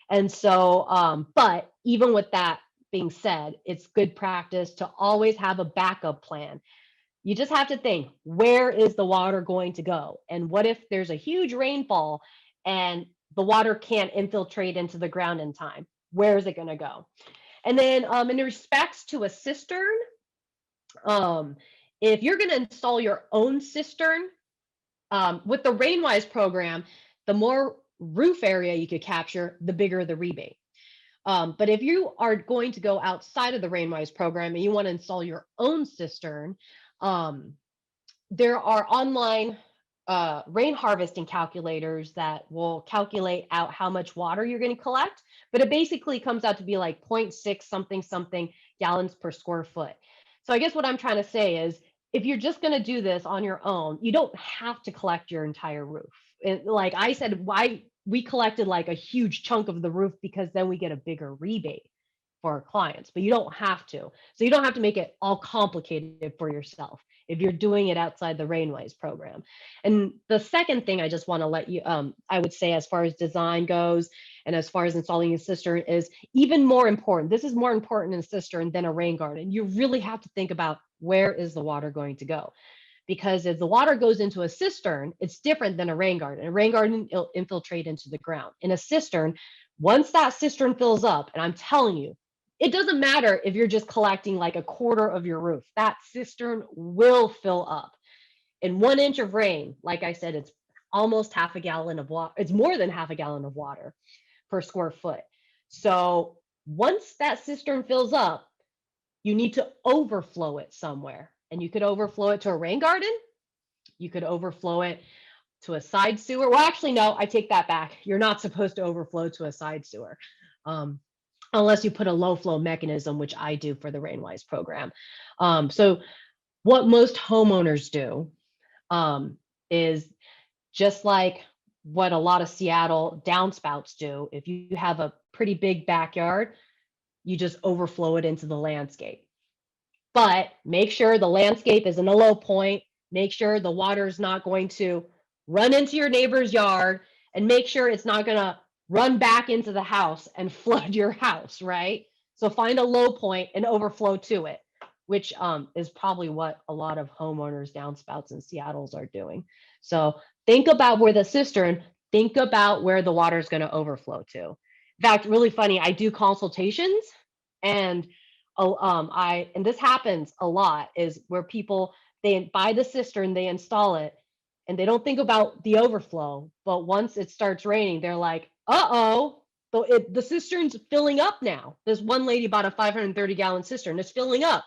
And so, but even with that being said, it's good practice to always have a backup plan. You just have to think, where is the water going to go? And what if there's a huge rainfall and the water can't infiltrate into the ground in time? Where is it going to go? And then in respects to a cistern, if you're going to install your own cistern, with the RainWise program, the more roof area you could capture, the bigger the rebate. But if you are going to go outside of the RainWise program and you want to install your own cistern, there are online rain harvesting calculators that will calculate out how much water you're going to collect, but it basically comes out to be like 0.6 something gallons per square foot. So I guess what I'm trying to say is, if you're just going to do this on your own, you don't have to collect your entire roof. Like I said, why we collected like a huge chunk of the roof, because then we get a bigger rebate for our clients, but you don't have to. So you don't have to make it all complicated for yourself if you're doing it outside the RainWise program. And the second thing I just want to let you, I would say, as far as design goes and as far as installing a cistern, is even more important. This is more important in a cistern than a rain garden. You really have to think about, where is the water going to go? Because if the water goes into a cistern, it's different than a rain garden. A rain garden, it'll infiltrate into the ground. In a cistern, once that cistern fills up, and I'm telling you, it doesn't matter if you're just collecting like a quarter of your roof, that cistern will fill up. In 1 inch of rain, like I said, it's almost half a gallon of water. It's more than half a gallon of water per square foot. So once that cistern fills up, you need to overflow it somewhere. And you could overflow it to a rain garden. You could overflow it to a side sewer. Well, actually, no, I take that back. You're not supposed to overflow to a side sewer. Unless you put a low flow mechanism, which I do for the RainWise program. So what most homeowners do is just like what a lot of Seattle downspouts do. If you have a pretty big backyard, you just overflow it into the landscape. But make sure the landscape is in a low point. Make sure the water is not going to run into your neighbor's yard, and make sure it's not going to run back into the house and flood your house, right? So find a low point and overflow to it, which is probably what a lot of homeowners downspouts in Seattle's are doing. So think about where the cistern, think about where the water is going to overflow to. In fact, really funny, I do consultations, and and this happens a lot, is where people, they buy the cistern, they install it, and they don't think about the overflow. But once it starts raining, they're like, uh-oh, the cistern's filling up now. This one lady bought a 530-gallon cistern. It's filling up.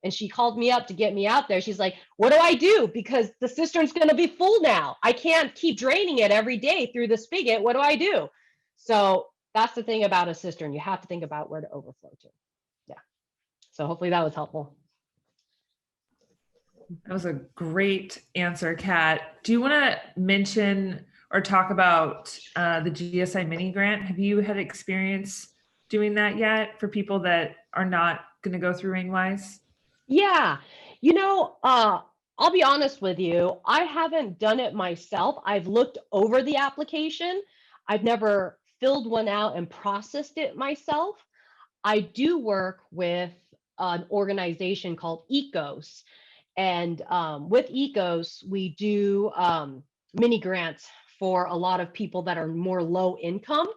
And she called me up to get me out there. She's like, what do I do? Because the cistern's going to be full now. I can't keep draining it every day through the spigot. What do I do? So that's the thing about a cistern. You have to think about where to overflow to. Yeah. So hopefully that was helpful. That was a great answer, Kat. Do you want to mention or talk about the GSI mini grant? Have you had experience doing that yet for people that are not going to go through RainWise? Yeah, I'll be honest with you. I haven't done it myself. I've looked over the application. I've never filled one out and processed it myself. I do work with an organization called Ecos. And with Ecos, we do mini grants for a lot of people that are more low income,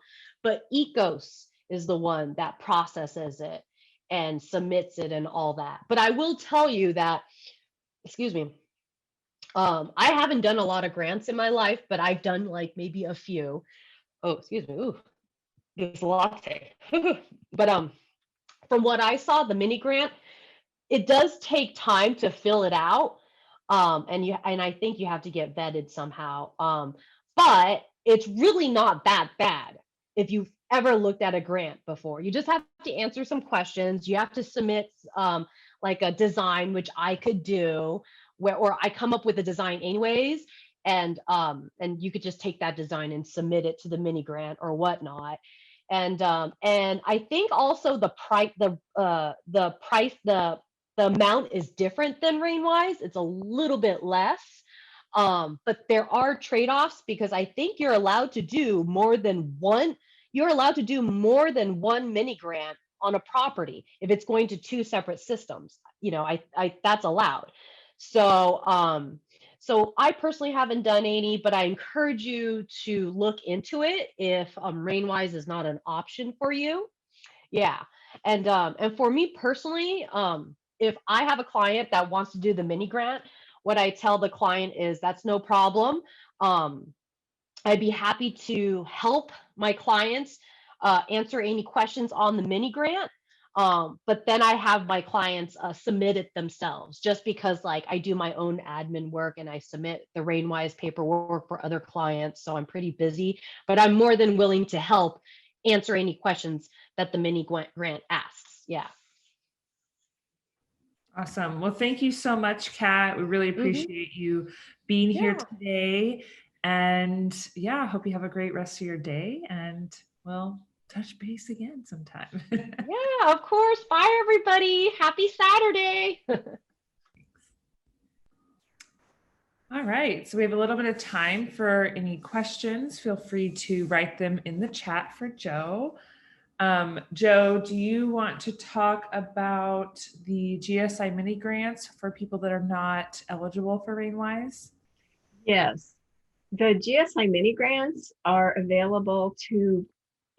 but Ecos is the one that processes it and submits it and all that. But I will tell you that, I haven't done a lot of grants in my life, but I've done like maybe a few. Oh, excuse me. Ooh, this latte. But from what I saw, the mini grant, it does take time to fill it out. And I think you have to get vetted somehow. But it's really not that bad if you've ever looked at a grant before. You just have to answer some questions. You have to submit like a design, which I could do, or I come up with a design anyways, and you could just take that design and submit it to the mini grant or whatnot. And I think also the amount is different than RainWise. It's a little bit less. But there are trade-offs, because I think you're allowed to do more than one. You're allowed to do more than one mini grant on a property if it's going to two separate systems. That's allowed. So so I personally haven't done any, but I encourage you to look into it if RainWise is not an option for you. Yeah, and for me personally, if I have a client that wants to do the mini grant, what I tell the client is that's no problem. I'd be happy to help my clients answer any questions on the mini grant. But then I have my clients submit it themselves, just because like I do my own admin work and I submit the RainWise paperwork for other clients. So I'm pretty busy, but I'm more than willing to help answer any questions that the mini grant asks. Yeah. Awesome. Well, thank you so much, Kat. We really appreciate you being here today. And yeah, I hope you have a great rest of your day, and we'll touch base again sometime. Yeah, of course. Bye, everybody. Happy Saturday. All right. So we have a little bit of time for any questions. Feel free to write them in the chat for Joe. Joe, do you want to talk about the GSI mini grants for people that are not eligible for RainWise? Yes. The GSI mini grants are available to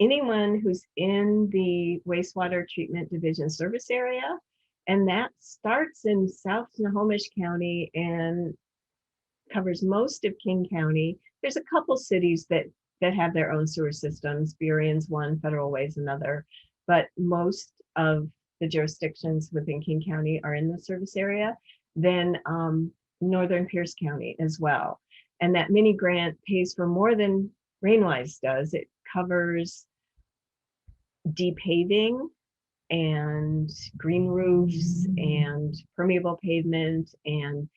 anyone who's in the wastewater treatment division service area. And that starts in South Snohomish County and covers most of King County. there's a couple cities that have their own sewer systems. Burion's one, Federal Way's another, but most of the jurisdictions within King County are in the service area. Then Northern Pierce County as well. And that mini grant pays for more than RainWise does. It covers depaving and green roofs and permeable pavement and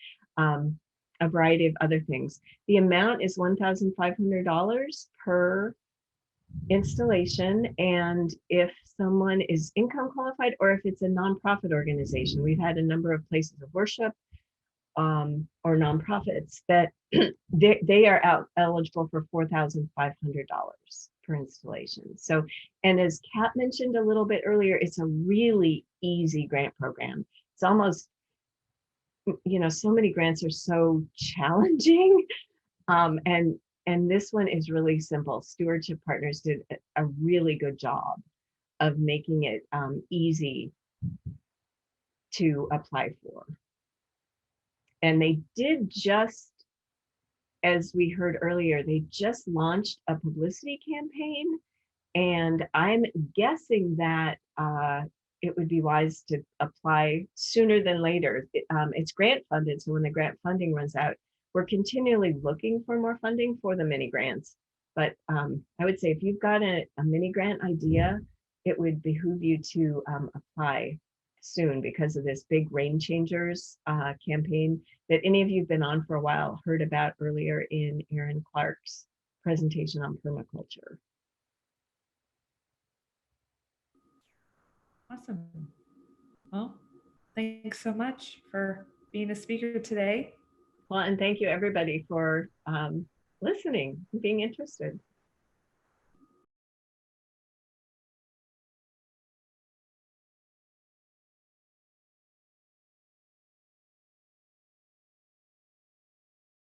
a variety of other things. The amount is $1,500 per installation. And if someone is income qualified or if it's a nonprofit organization, we've had a number of places of worship or nonprofits that they are eligible for $4,500 per installation. So, and as Kat mentioned a little bit earlier, it's a really easy grant program. It's almost, you know, so many grants are so challenging. And this one is really simple. Stewardship Partners did a really good job of making it easy to apply for. And they did just, as we heard earlier, they just launched a publicity campaign. And I'm guessing that it would be wise to apply sooner than later. It's grant funded, so when the grant funding runs out, we're continually looking for more funding for the mini grants. But I would say if you've got a mini grant idea, it would behoove you to apply soon because of this big Rain Changers campaign that any of you have been on for a while heard about earlier in Erin Clark's presentation on permaculture. Awesome. Well, thanks so much for being a speaker today. Well, and thank you everybody for listening and being interested.